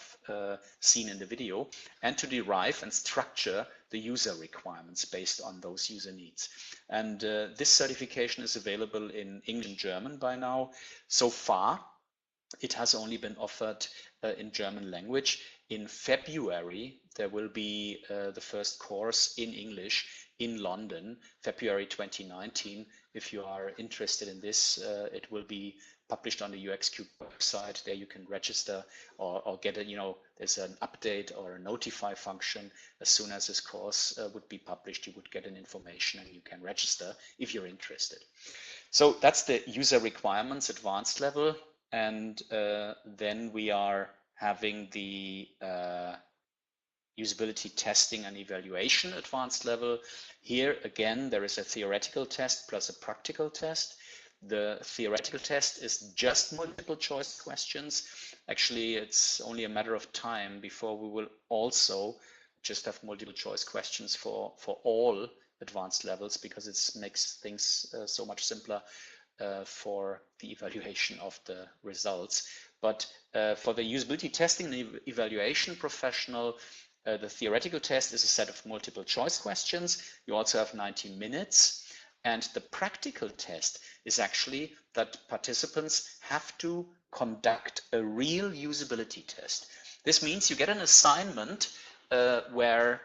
seen in the video, and to derive and structure the user requirements based on those user needs. And this certification is available in English and German by now. So far, it has only been offered in German language. In February, there will be the first course in English in London, February 2019. If you are interested in this, it will be published on the UXQB website. There you can register or get a, there's an update or a notify function. As soon as this course would be published, you would get an information and you can register if you're interested. So that's the user requirements advanced level. And then we are having the usability testing and evaluation advanced level. Here again, there is a theoretical test plus a practical test. The theoretical test is just multiple choice questions. Actually, it's only a matter of time before we will also just have multiple choice questions for all advanced levels, because it makes things so much simpler for the evaluation of the results. But for the usability testing and evaluation professional, the theoretical test is a set of multiple choice questions. You also have 90 minutes. And the practical test is actually that participants have to conduct a real usability test. This means you get an assignment where,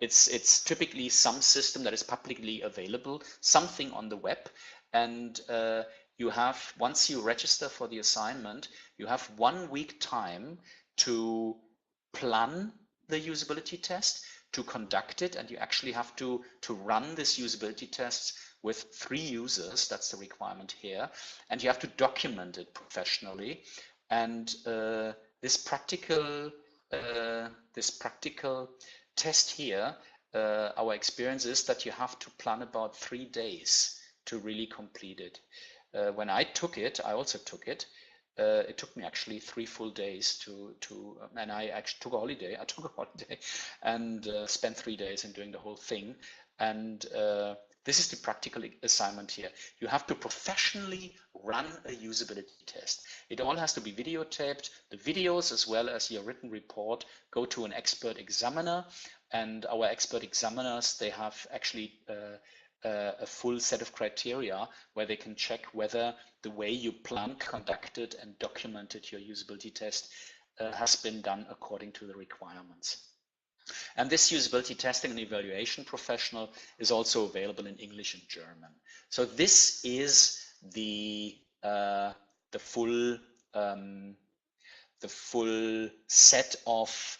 it's typically some system that is publicly available, something on the web, and you have, once you register for the assignment, you have 1 week time to plan the usability test, to conduct it, and you actually have to run this usability test with 3 users. That's the requirement here, and you have to document it professionally. And this practical test here, our experience is that you have to plan about 3 days to really complete it. When I took it, I also took it. It took me actually 3 full days and I actually took a holiday. I took a holiday and spent 3 days in doing the whole thing. And this is the practical assignment here. You have to professionally run a usability test. It all has to be videotaped. The videos, as well as your written report, go to an expert examiner. And our expert examiners, they have actually a full set of criteria where they can check whether the way you planned, conducted, and documented your usability test has been done according to the requirements. And this usability testing and evaluation professional is also available in English and German. So this is the full set of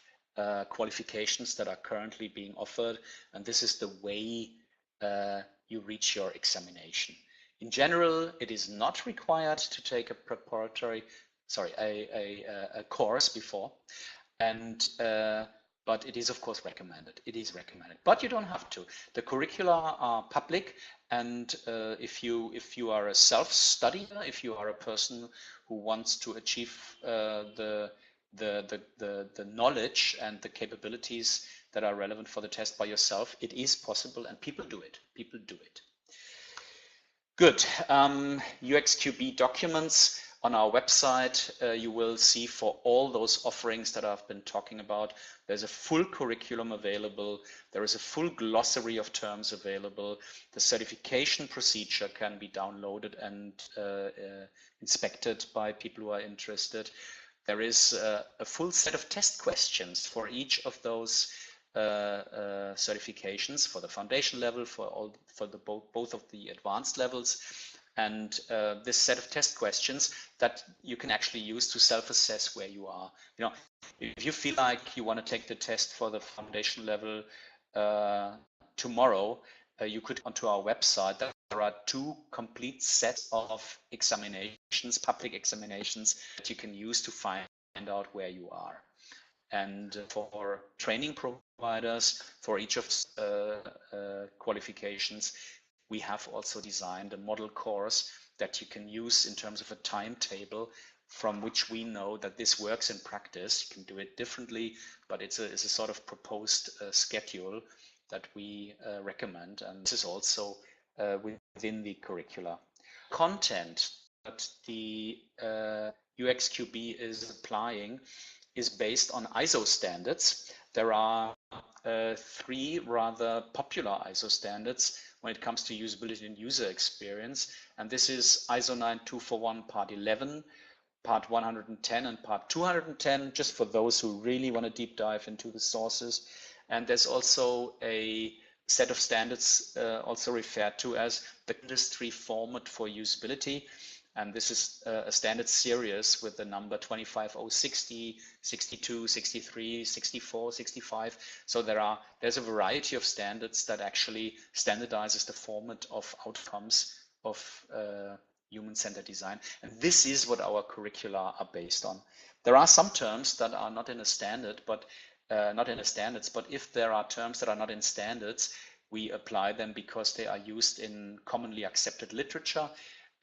qualifications that are currently being offered, and this is the way you reach your examination. In general, it is not required to take a course before, and but it is of course recommended. It is recommended, but you don't have to. The curricula are public, and if you are a self-studier, if you are a person who wants to achieve the knowledge and the capabilities that are relevant for the test by yourself, it is possible, and people do it. People do it. Good. UXQB documents on our website, you will see for all those offerings that I've been talking about, there's a full curriculum available. There is a full glossary of terms available. The certification procedure can be downloaded and inspected by people who are interested. There is a full set of test questions for each of those certifications, for the foundation level, for both of the advanced levels. And this set of test questions that you can actually use to self-assess where you are. If you feel like you want to take the test for the foundation level tomorrow, you could go onto our website. There are 2 complete sets of examinations, public examinations, that you can use to find out where you are. And for training providers, for each of qualifications, we have also designed a model course that you can use in terms of a timetable from which we know that this works in practice. You can do it differently, but it's a sort of proposed schedule that we recommend, and this is also within the curricula. Content that the UXQB is applying is based on ISO standards. There are 3 rather popular ISO standards when it comes to usability and user experience, and this is ISO 9241 Part 11, part 110 and part 210, just for those who really want to deep dive into the sources. And there's also a set of standards also referred to as the industry format for usability. And this is a standard series with the number 25060, 62, 63, 64, 65. So there's a variety of standards that actually standardizes the format of outcomes of human-centered design. And this is what our curricula are based on. There are some terms that are not in a standard, but not in the standards, but if there are terms that are not in standards, we apply them because they are used in commonly accepted literature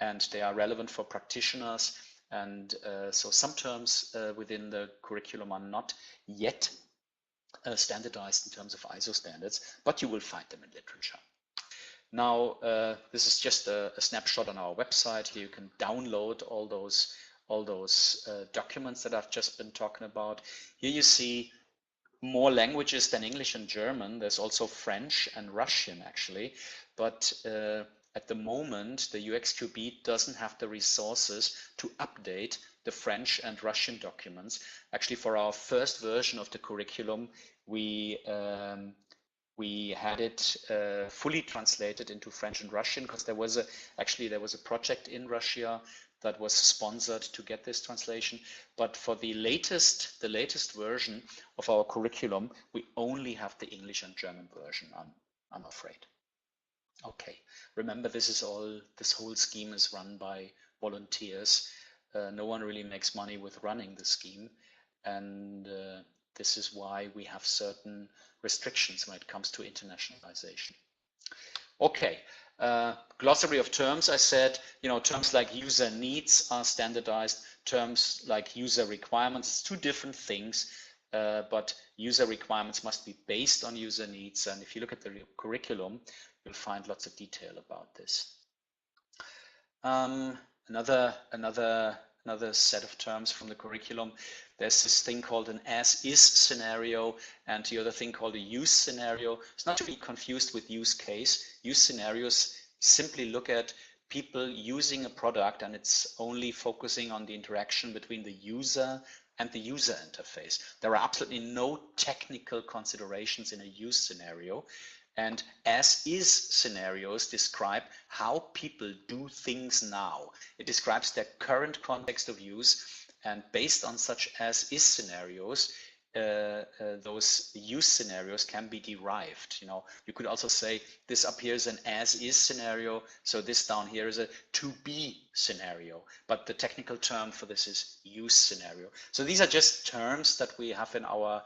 and they are relevant for practitioners. And so some terms within the curriculum are not yet standardized in terms of ISO standards, but you will find them in literature. Now, this is just a snapshot on our website. Here you can download all those documents that I've just been talking about. Here you see more languages than English and German. There's also French and Russian actually, but at the moment the UXQB doesn't have the resources to update the French and Russian documents. Actually, for our first version of the curriculum, we had it fully translated into French and Russian because there was a project in Russia that was sponsored to get this translation. But for the latest version of our curriculum, we only have the English and German version, I'm afraid. Okay, remember this whole scheme is run by volunteers. No one really makes money with running the scheme, and this is why we have certain restrictions when it comes to internationalization. Okay, glossary of terms, I said, terms like user needs are standardized, terms like user requirements, two different things, but user requirements must be based on user needs. And if you look at the curriculum, you'll find lots of detail about this. Another set of terms from the curriculum. There's this thing called an as-is scenario and the other thing called a use scenario. It's not to be confused with use case. Use scenarios simply look at people using a product and it's only focusing on the interaction between the user and the user interface. There are absolutely no technical considerations in a use scenario. And as-is scenarios describe how people do things now. It describes their current context of use, and based on such as-is scenarios, those use scenarios can be derived. You could also say this up here is an as-is scenario, so this down here is a to-be scenario, but the technical term for this is use scenario. So these are just terms that we have in our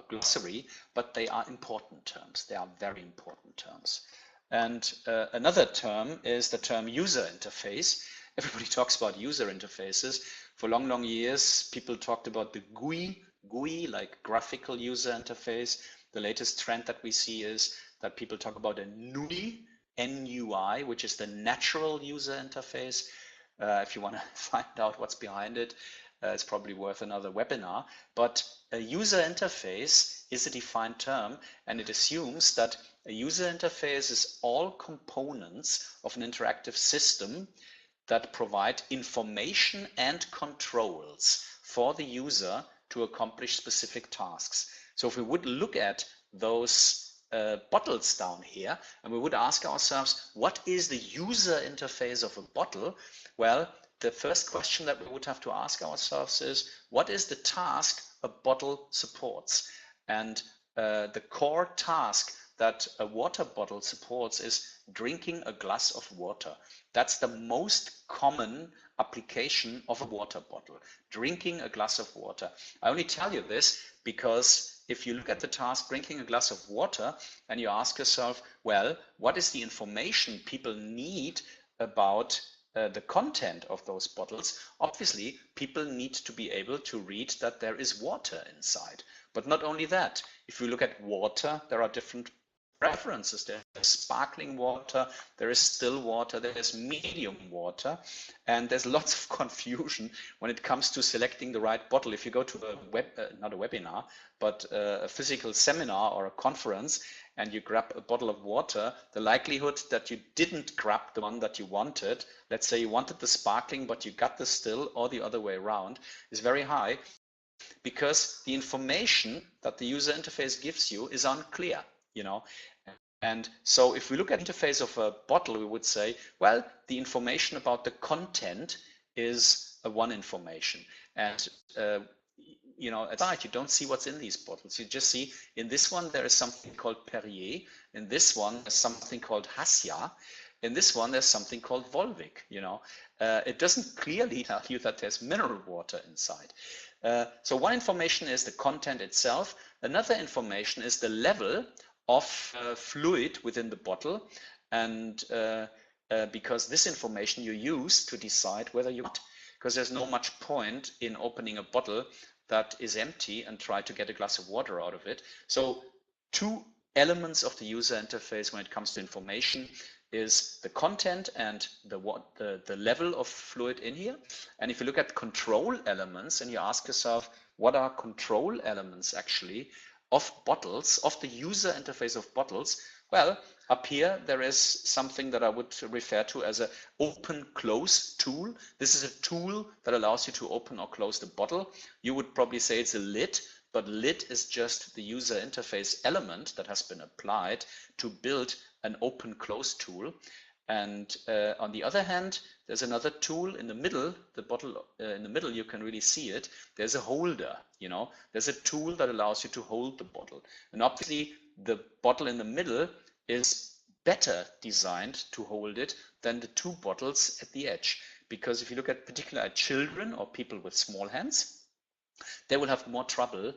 glossary, but they are important terms. They are very important terms. And another term is the term user interface. Everybody talks about user interfaces. For long years, people talked about the GUI, like graphical user interface. The latest trend that we see is that people talk about a NUI, N-U-I, which is the natural user interface. If you want to find out what's behind it, it's probably worth another webinar. But a user interface is a defined term, and it assumes that a user interface is all components of an interactive system that provide information and controls for the user to accomplish specific tasks. So if we would look at those bottles down here, and we would ask ourselves, what is the user interface of a bottle? Well, the first question that we would have to ask ourselves is, what is the task a bottle supports? And the core task that a water bottle supports is drinking a glass of water. That's the most common application of a water bottle, drinking a glass of water. I only tell you this because if you look at the task drinking a glass of water and you ask yourself, well, what is the information people need about the content of those bottles? Obviously, people need to be able to read that there is water inside. But not only that, if you look at water, there are different references. There's sparkling water, there is still water, there is medium water, and there's lots of confusion when it comes to selecting the right bottle. If you go to a not a webinar, but a physical seminar or a conference, and you grab a bottle of water, the likelihood that you didn't grab the one that you wanted, let's say you wanted the sparkling but you got the still, or the other way around, is very high, because the information that the user interface gives you is unclear, you know. And so if we look at the interface of a bottle, we would say, well, the information about the content is one information. And you know, at the side, you don't see what's in these bottles. You just see in this one, there is something called Perrier. In this one, there's something called Hassia. In this one, there's something called Volvic, you know. It doesn't clearly tell you that there's mineral water inside. So one information is the content itself. Another information is the level of fluid within the bottle. And because this information you use to decide whether you want, because there's no much point in opening a bottle that is empty and try to get a glass of water out of it. So two elements of the user interface when it comes to information is the content and the level of fluid in here. And if you look at control elements and you ask yourself, what are control elements actually of bottles, of the user interface of bottles? Well, up here there is something that I would refer to as an open-close tool. This is a tool that allows you to open or close the bottle. You would probably say it's a lid, but lid is just the user interface element that has been applied to build an open-close tool. And on the other hand, there's another tool in the middle, the bottle in the middle, you can really see it. There's a holder, you know, there's a tool that allows you to hold the bottle. And obviously the bottle in the middle is better designed to hold it than the two bottles at the edge. Because if you look at particularly at children or people with small hands, they will have more trouble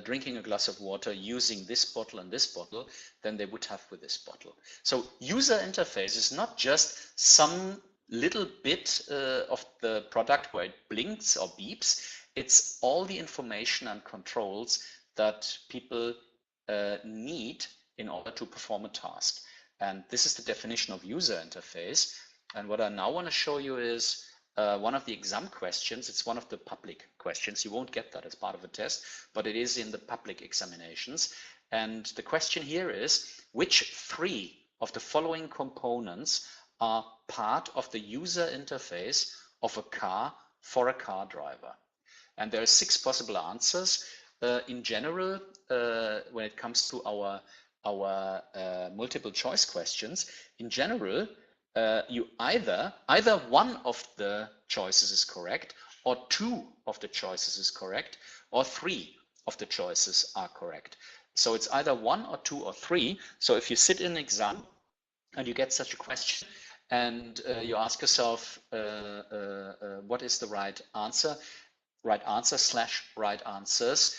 drinking a glass of water using this bottle and this bottle than they would have with this bottle. So user interface is not just some little bit of the product where it blinks or beeps. It's all the information and controls that people need in order to perform a task. And this is the definition of user interface. And what I now want to show you is one of the exam questions. It's one of the public questions. You won't get that as part of a test, but it is in the public examinations. And the question here is, which three of the following components are part of the user interface of a car for a car driver? And there are 6 possible answers. In general, when it comes to our multiple choice questions, in general, you either one of the choices is correct, or 2 of the choices is correct, or 3 of the choices are correct. So it's either 1 or 2 or 3. So if you sit in an exam and you get such a question and you ask yourself what is the right answer, right answers,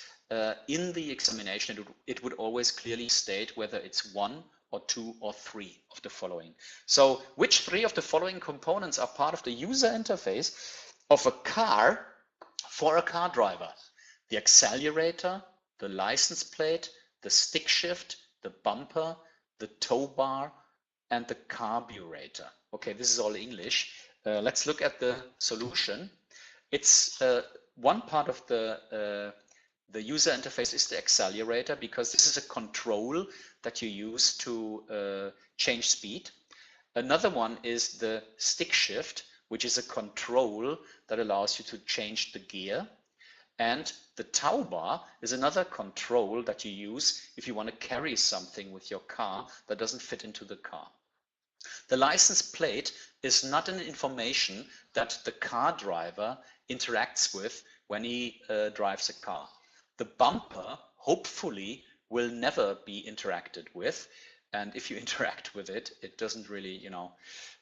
in the examination it would always clearly state whether it's 1 or 2 or 3 of the following. So which 3 of the following components are part of the user interface of a car for a car driver? The accelerator, the license plate, the stick shift, the bumper, the tow bar, and the carburetor. Okay, this is all English. Let's look at the solution. It's one part of the user interface is the accelerator, because this is a control that you use to change speed. Another one is the stick shift, which is a control that allows you to change the gear. And the tow bar is another control that you use if you want to carry something with your car that doesn't fit into the car. The license plate is not an information that the car driver interacts with when he drives a car. The bumper, hopefully, will never be interacted with. And if you interact with it, it doesn't really,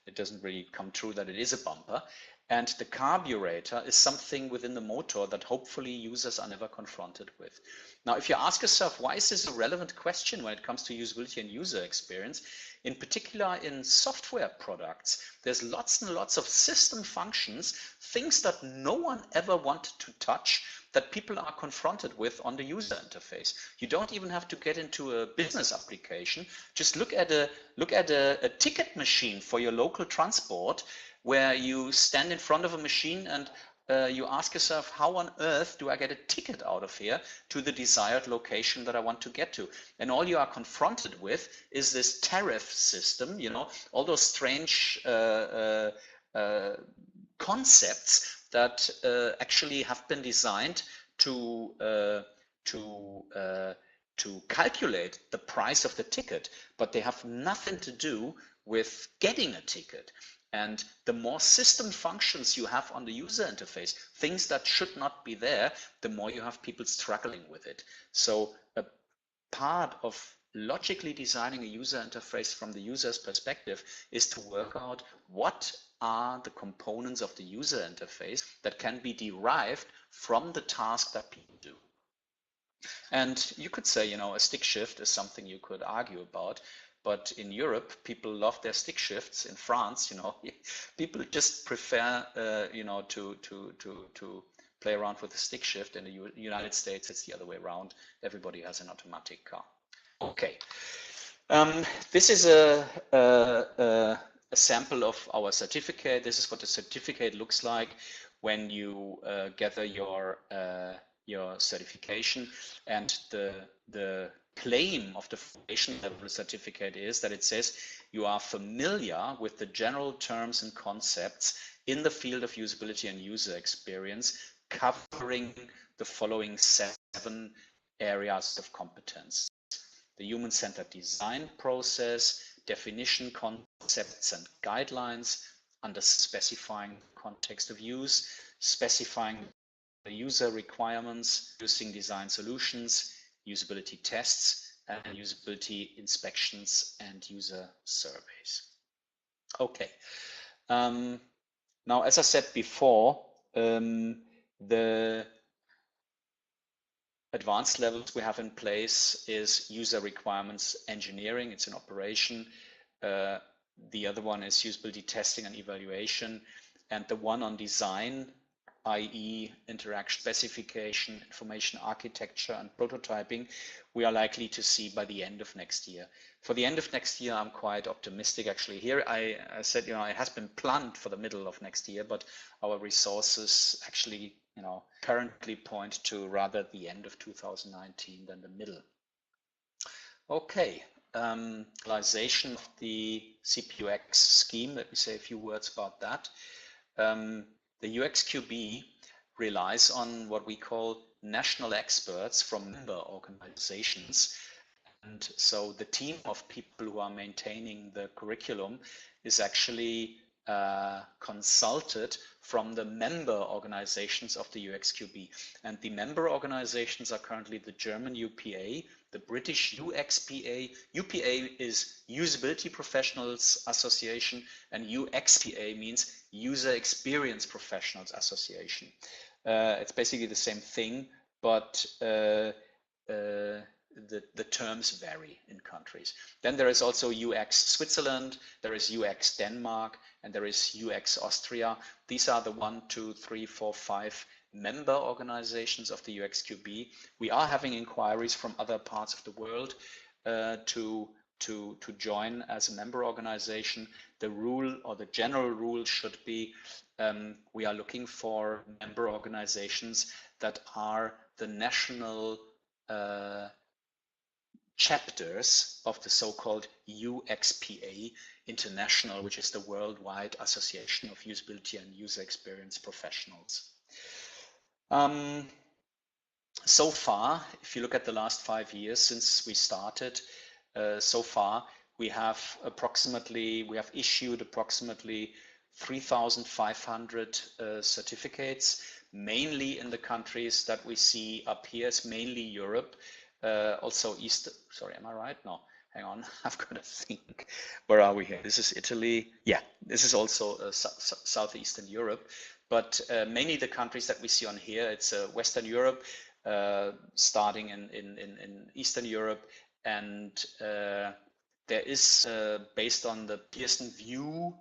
it doesn't really come true that it is a bumper. And the carburetor is something within the motor that hopefully users are never confronted with. Now, if you ask yourself, why is this a relevant question when it comes to usability and user experience? In particular, in software products, there's lots and lots of system functions, things that no one ever wanted to touch, that people are confronted with on the user interface. You don't even have to get into a business application. Just look at a ticket machine for your local transport, where you stand in front of a machine and you ask yourself, how on earth do I get a ticket out of here to the desired location that I want to get to? And all you are confronted with is this tariff system, you know, all those strange concepts that actually have been designed to calculate the price of the ticket, but they have nothing to do with getting a ticket. And the more system functions you have on the user interface, things that should not be there, the more you have people struggling with it. So a part of logically designing a user interface from the user's perspective is to work out what are the components of the user interface that can be derived from the task that people do. And you could say, you know, a stick shift is something you could argue about. But in Europe, people love their stick shifts. In France, you know, people just prefer, you know, to play around with the stick shift. In the United States, it's the other way around. Everybody has an automatic car. Okay, this is a sample of our certificate. This is what the certificate looks like when you gather your certification. And the claim of the foundation level certificate is that it says you are familiar with the general terms and concepts in the field of usability and user experience, covering the following 7 areas of competence: the human-centered design process, definition, concepts and guidelines, under specifying context of use, specifying the user requirements, using design solutions, usability tests, and usability inspections and user surveys. Okay. Now, as I said before, the advanced levels we have in place is user requirements engineering. It's an operation. The other one is usability testing and evaluation. And the one on design, i.e. interaction specification, information architecture, and prototyping, we are likely to see by the end of next year. For the end of next year, I'm quite optimistic actually. Here I said, you know, it has been planned for the middle of next year, but our resources actually, you know, currently point to rather the end of 2019 than the middle. Okay, realization of the CPUX scheme. Let me say a few words about that. The UXQB relies on what we call national experts from member organizations. And so the team of people who are maintaining the curriculum is actually consulted from the member organizations of the UXQB. And the member organizations are currently the German UPA, the British UXPA. UPA is Usability Professionals Association, and UXPA means User Experience Professionals Association. It's basically the same thing, but the terms vary in countries. Then there is also UX Switzerland, there is UX Denmark, and there is UX Austria. These are the 1, 2, 3, 4, 5 member organizations of the UXQB. We are having inquiries from other parts of the world to join as a member organization. The rule, or the general rule, should be we are looking for member organizations that are the national chapters of the so-called UXPA International, which is the Worldwide Association of Usability and User Experience Professionals. So far, if you look at the last 5 years since we started, so far we have issued approximately 3,500 certificates, mainly in the countries that we see up here. It's mainly Europe, also East. Sorry, am I right? No, hang on, I've got to think. Where are we here? This is Italy. Yeah, this is also Southeastern Europe. But mainly the countries that we see on here, it's Western Europe, starting in Eastern Europe, and there is, based on the Pearson View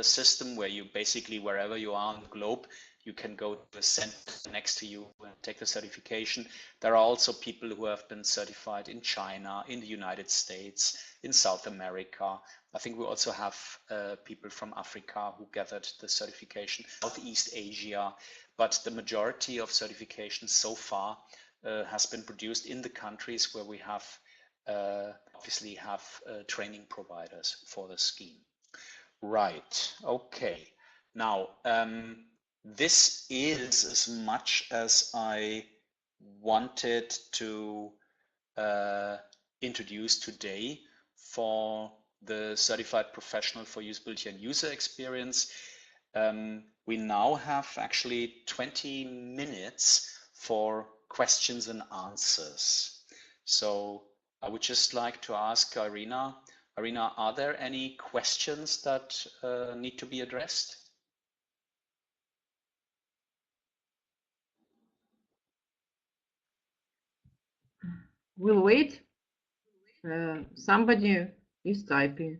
system, where you basically, wherever you are on the globe, you can go to a center next to you and take the certification. There are also people who have been certified in China, in the United States, in South America. I think we also have people from Africa who gathered the certification, Southeast Asia, but the majority of certifications so far has been produced in the countries where we have obviously have training providers for the scheme. Right, okay. Now, this is as much as I wanted to introduce today for the Certified Professional for Usability and User Experience. We now have actually 20 minutes for questions and answers. So I would just like to ask Irina, are there any questions that need to be addressed? We'll wait. Somebody is typing.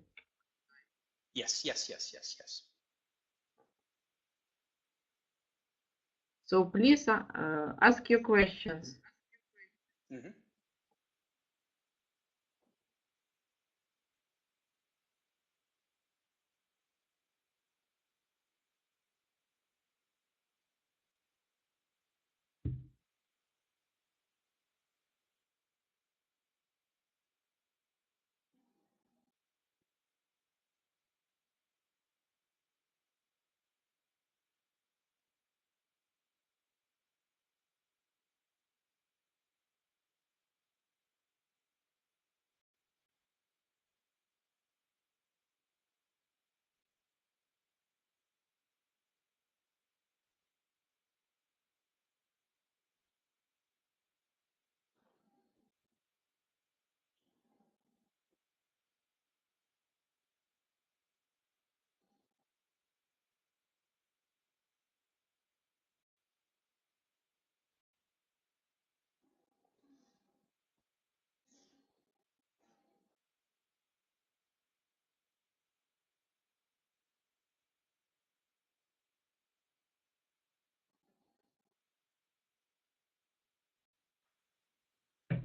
Yes. So please ask your questions. Mm-hmm.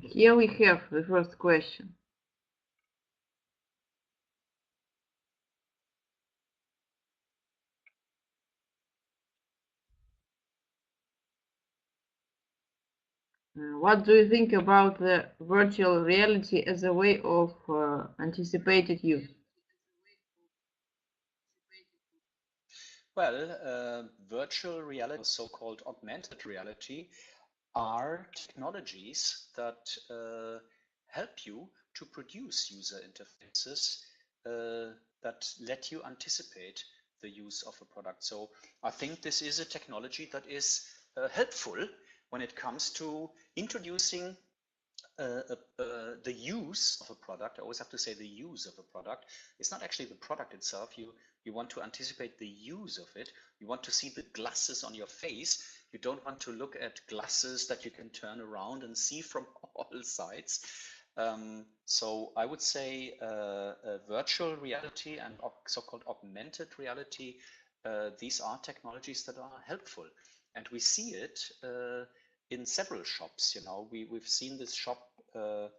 Here we have the first question. What do you think about the virtual reality as a way of anticipated use? Well, virtual reality, so-called augmented reality, are technologies that help you to produce user interfaces that let you anticipate the use of a product. So I think this is a technology that is helpful when it comes to introducing the use of a product. I always have to say the use of a product. It's not actually the product itself. You want to anticipate the use of it. You want to see the glasses on your face. You don't want to look at glasses that you can turn around and see from all sides. So I would say virtual reality and so-called augmented reality, these are technologies that are helpful. And we see it in several shops. We've seen this shop, the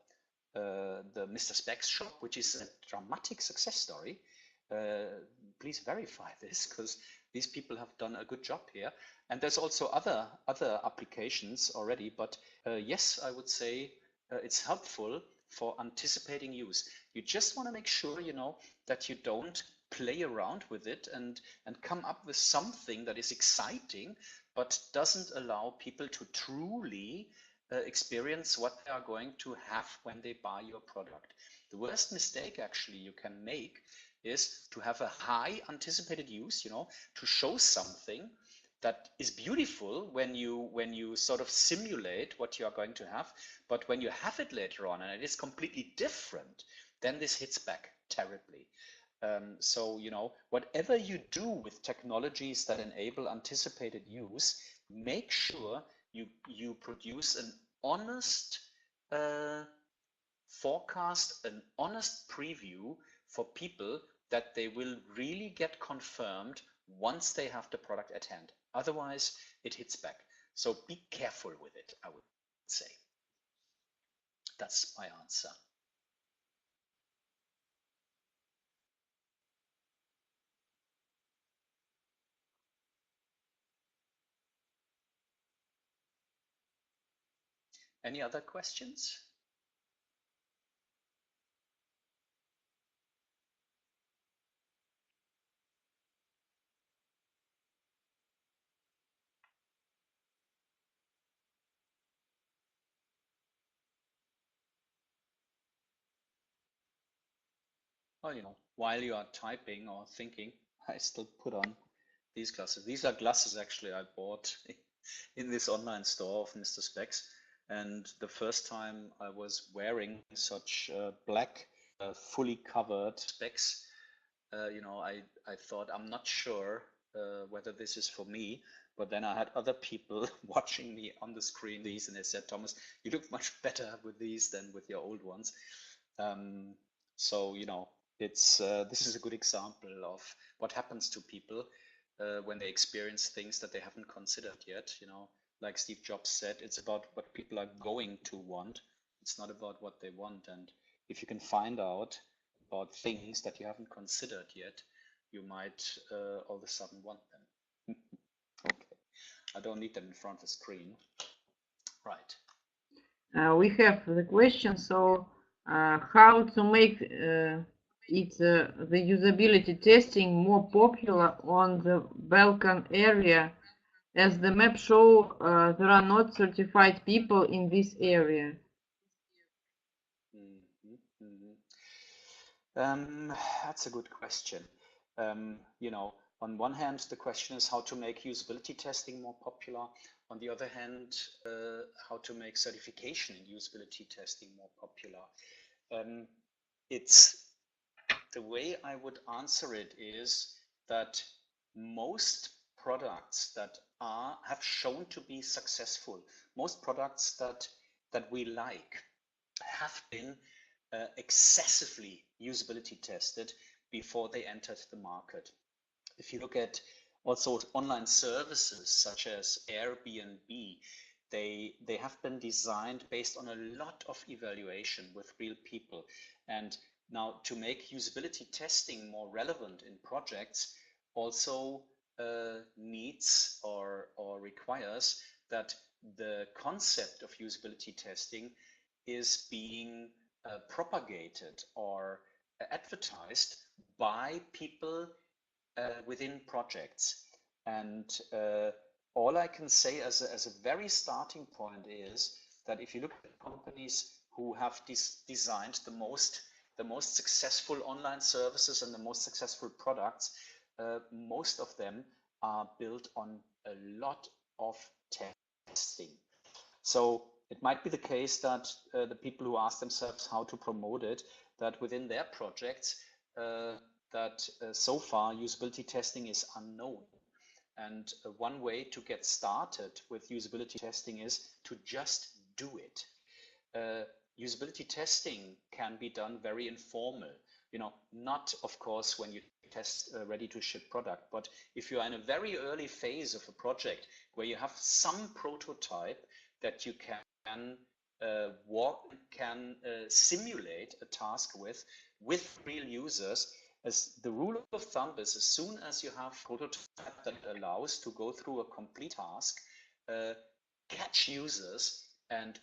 Mr. Specs shop, which is a dramatic success story. Please verify this, because these people have done a good job here. And there's also other applications already, but yes, I would say it's helpful for anticipating use. You just want to make sure, that you don't play around with it and come up with something that is exciting, but doesn't allow people to truly experience what they are going to have when they buy your product. The worst mistake actually you can make is to have a high anticipated use, to show something that is beautiful when you sort of simulate what you are going to have, but when you have it later on and it is completely different, then this hits back terribly. So, whatever you do with technologies that enable anticipated use, make sure you produce an honest forecast, an honest preview for people, that they will really get confirmed once they have the product at hand. Otherwise, it hits back. So be careful with it, I would say. That's my answer. Any other questions? Well, you know, while you are typing or thinking, I still put on these glasses. These are glasses actually I bought in this online store of Mr. Specs. And the first time I was wearing such black, fully covered specs, you know, I thought, I'm not sure whether this is for me. But then I had other people watching me on the screen these, and they said, Thomas, you look much better with these than with your old ones. So, you know, it's this is a good example of what happens to people when they experience things that they haven't considered yet. You know, like Steve Jobs said, it's about what people are going to want. It's not about what they want. And if you can find out about things that you haven't considered yet, you might all of a sudden want them. Okay, I don't need them in front of the screen. Right. We have the question, so how to make the usability testing more popular on the Balkan area, as the map show there are not certified people in this area. That's a good question. You know, on one hand, the question is how to make usability testing more popular. On the other hand, how to make certification in usability testing more popular. It's the way I would answer it is that most products that have shown to be successful, most products that we like, have been excessively usability tested before they entered the market. If you look at also online services such as Airbnb, they have been designed based on a lot of evaluation with real people. And now to make usability testing more relevant in projects also needs or requires that the concept of usability testing is being propagated or advertised by people within projects. And all I can say as a very starting point is that if you look at companies who have designed the most successful online services and the most successful products, most of them are built on a lot of testing. So it might be the case that the people who ask themselves how to promote it, that within their projects, so far usability testing is unknown. And one way to get started with usability testing is to just do it. Usability testing can be done very informal. You know, not of course when you test a ready to ship product, but if you are in a very early phase of a project where you have some prototype that you can simulate a task with real users, as the rule of thumb is, as soon as you have a prototype that allows to go through a complete task, catch users and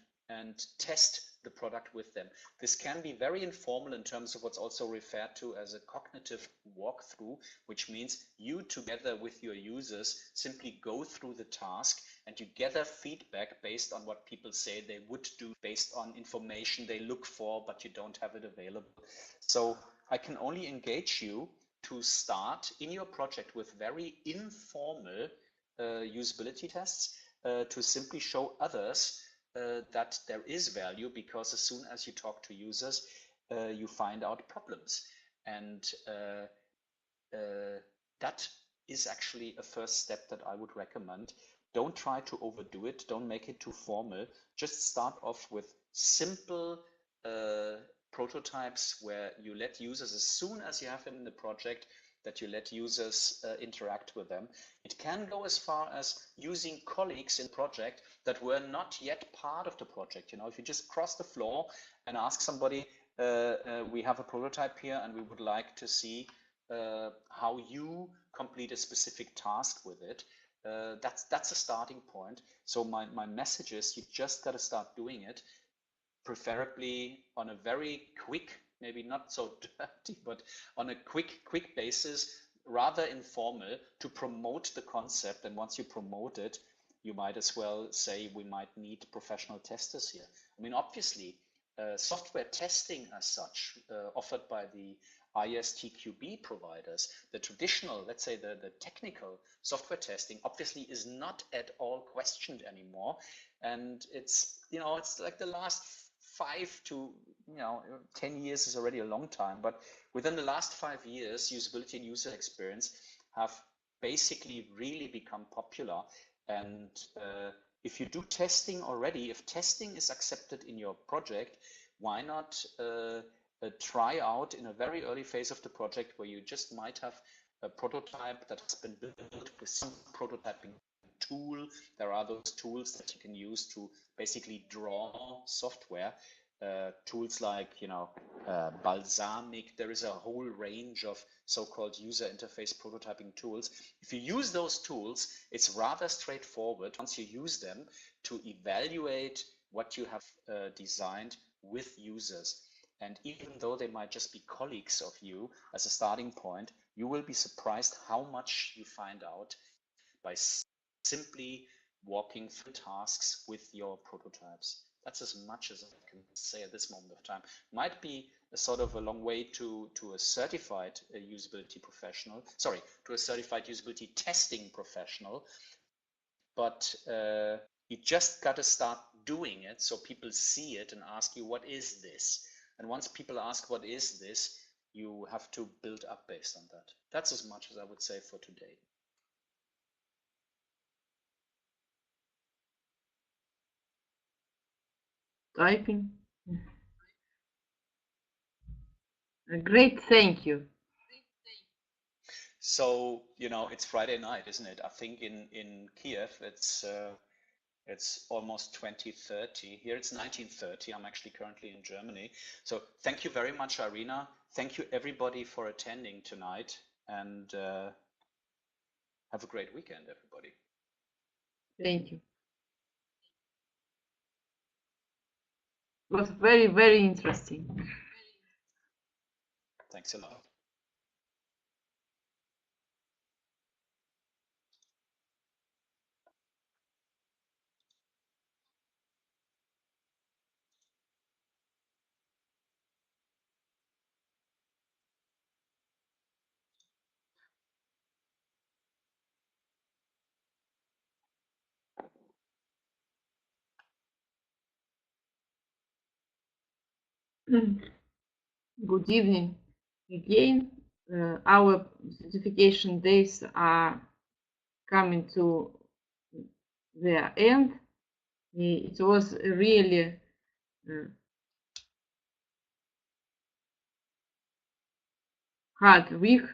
test the product with them. This can be very informal in terms of what's also referred to as a cognitive walkthrough, which means you together with your users simply go through the task and you gather feedback based on what people say they would do, based on information they look for, but you don't have it available. So I can only engage you to start in your project with very informal usability tests to simply show others that there is value, because as soon as you talk to users, you find out problems. And that is actually a first step that I would recommend. Don't try to overdo it. Don't make it too formal. Just start off with simple prototypes where you let users, as soon as you have them in the project, that you let users interact with them. It can go as far as using colleagues in the project that were not yet part of the project. You know, if you just cross the floor and ask somebody, we have a prototype here and we would like to see how you complete a specific task with it. That's a starting point. So my message is you just got to start doing it, preferably on a very quick, maybe not so dirty, but on a quick basis, rather informal, to promote the concept. And once you promote it, you might as well say we might need professional testers here. I mean, obviously, software testing as such, offered by the ISTQB providers, the traditional, let's say the technical software testing, obviously is not at all questioned anymore. And it's, you know, it's like the last 5 to 10 years is already a long time, but within the last 5 years, usability and user experience have basically really become popular. And if you do testing already, if testing is accepted in your project, why not try out in a very early phase of the project where you just might have a prototype that has been built with some prototyping tool. There are those tools that you can use to basically draw software. Tools like, Balsamic. There is a whole range of so-called user interface prototyping tools. If you use those tools, it's rather straightforward once you use them to evaluate what you have designed with users. And even though they might just be colleagues of you as a starting point, you will be surprised how much you find out by simply walking through tasks with your prototypes. That's as much as I can say at this moment of time. Might be a sort of a long way to a certified usability professional, to a certified usability testing professional, but you just got to start doing it so people see it and ask you, what is this? And once people ask, what is this, you have to build up based on that. That's as much as I would say for today. Typing. Great, thank you. So, it's Friday night, isn't it? I think in Kiev, it's almost 20:30. Here it's 19:30. I'm actually currently in Germany. So thank you very much, Irina. Thank you everybody for attending tonight, and have a great weekend, everybody. Thank you. It was very, very interesting. Thanks a lot. Good evening again. Our certification days are coming to their end. It was a really hard week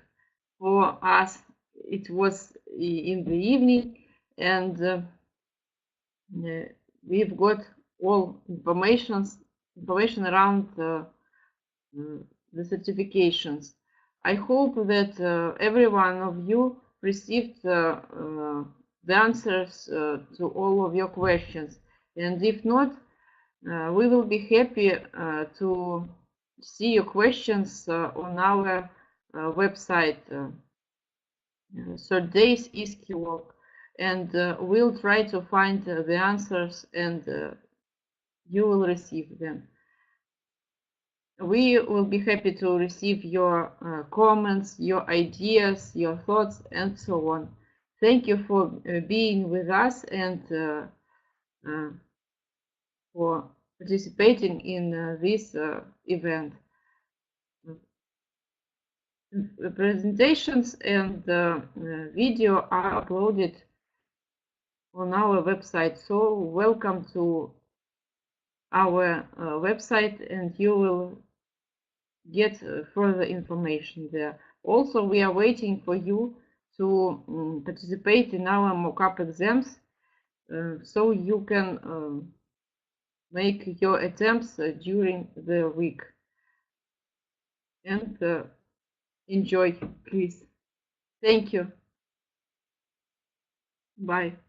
for us. It was in the evening, and we've got all information around the certifications. I hope that every one of you received the answers to all of your questions, and if not, we will be happy to see your questions on our website, CertDay's UXQB, and we'll try to find the answers, and you will receive them. We will be happy to receive your comments, your ideas, your thoughts, and so on. Thank you for being with us and for participating in this event. The presentations and the video are uploaded on our website, so welcome to our website, and you will get further information there. Also, we are waiting for you to participate in our mock-up exams, so you can make your attempts during the week. And enjoy, please. Thank you. Bye.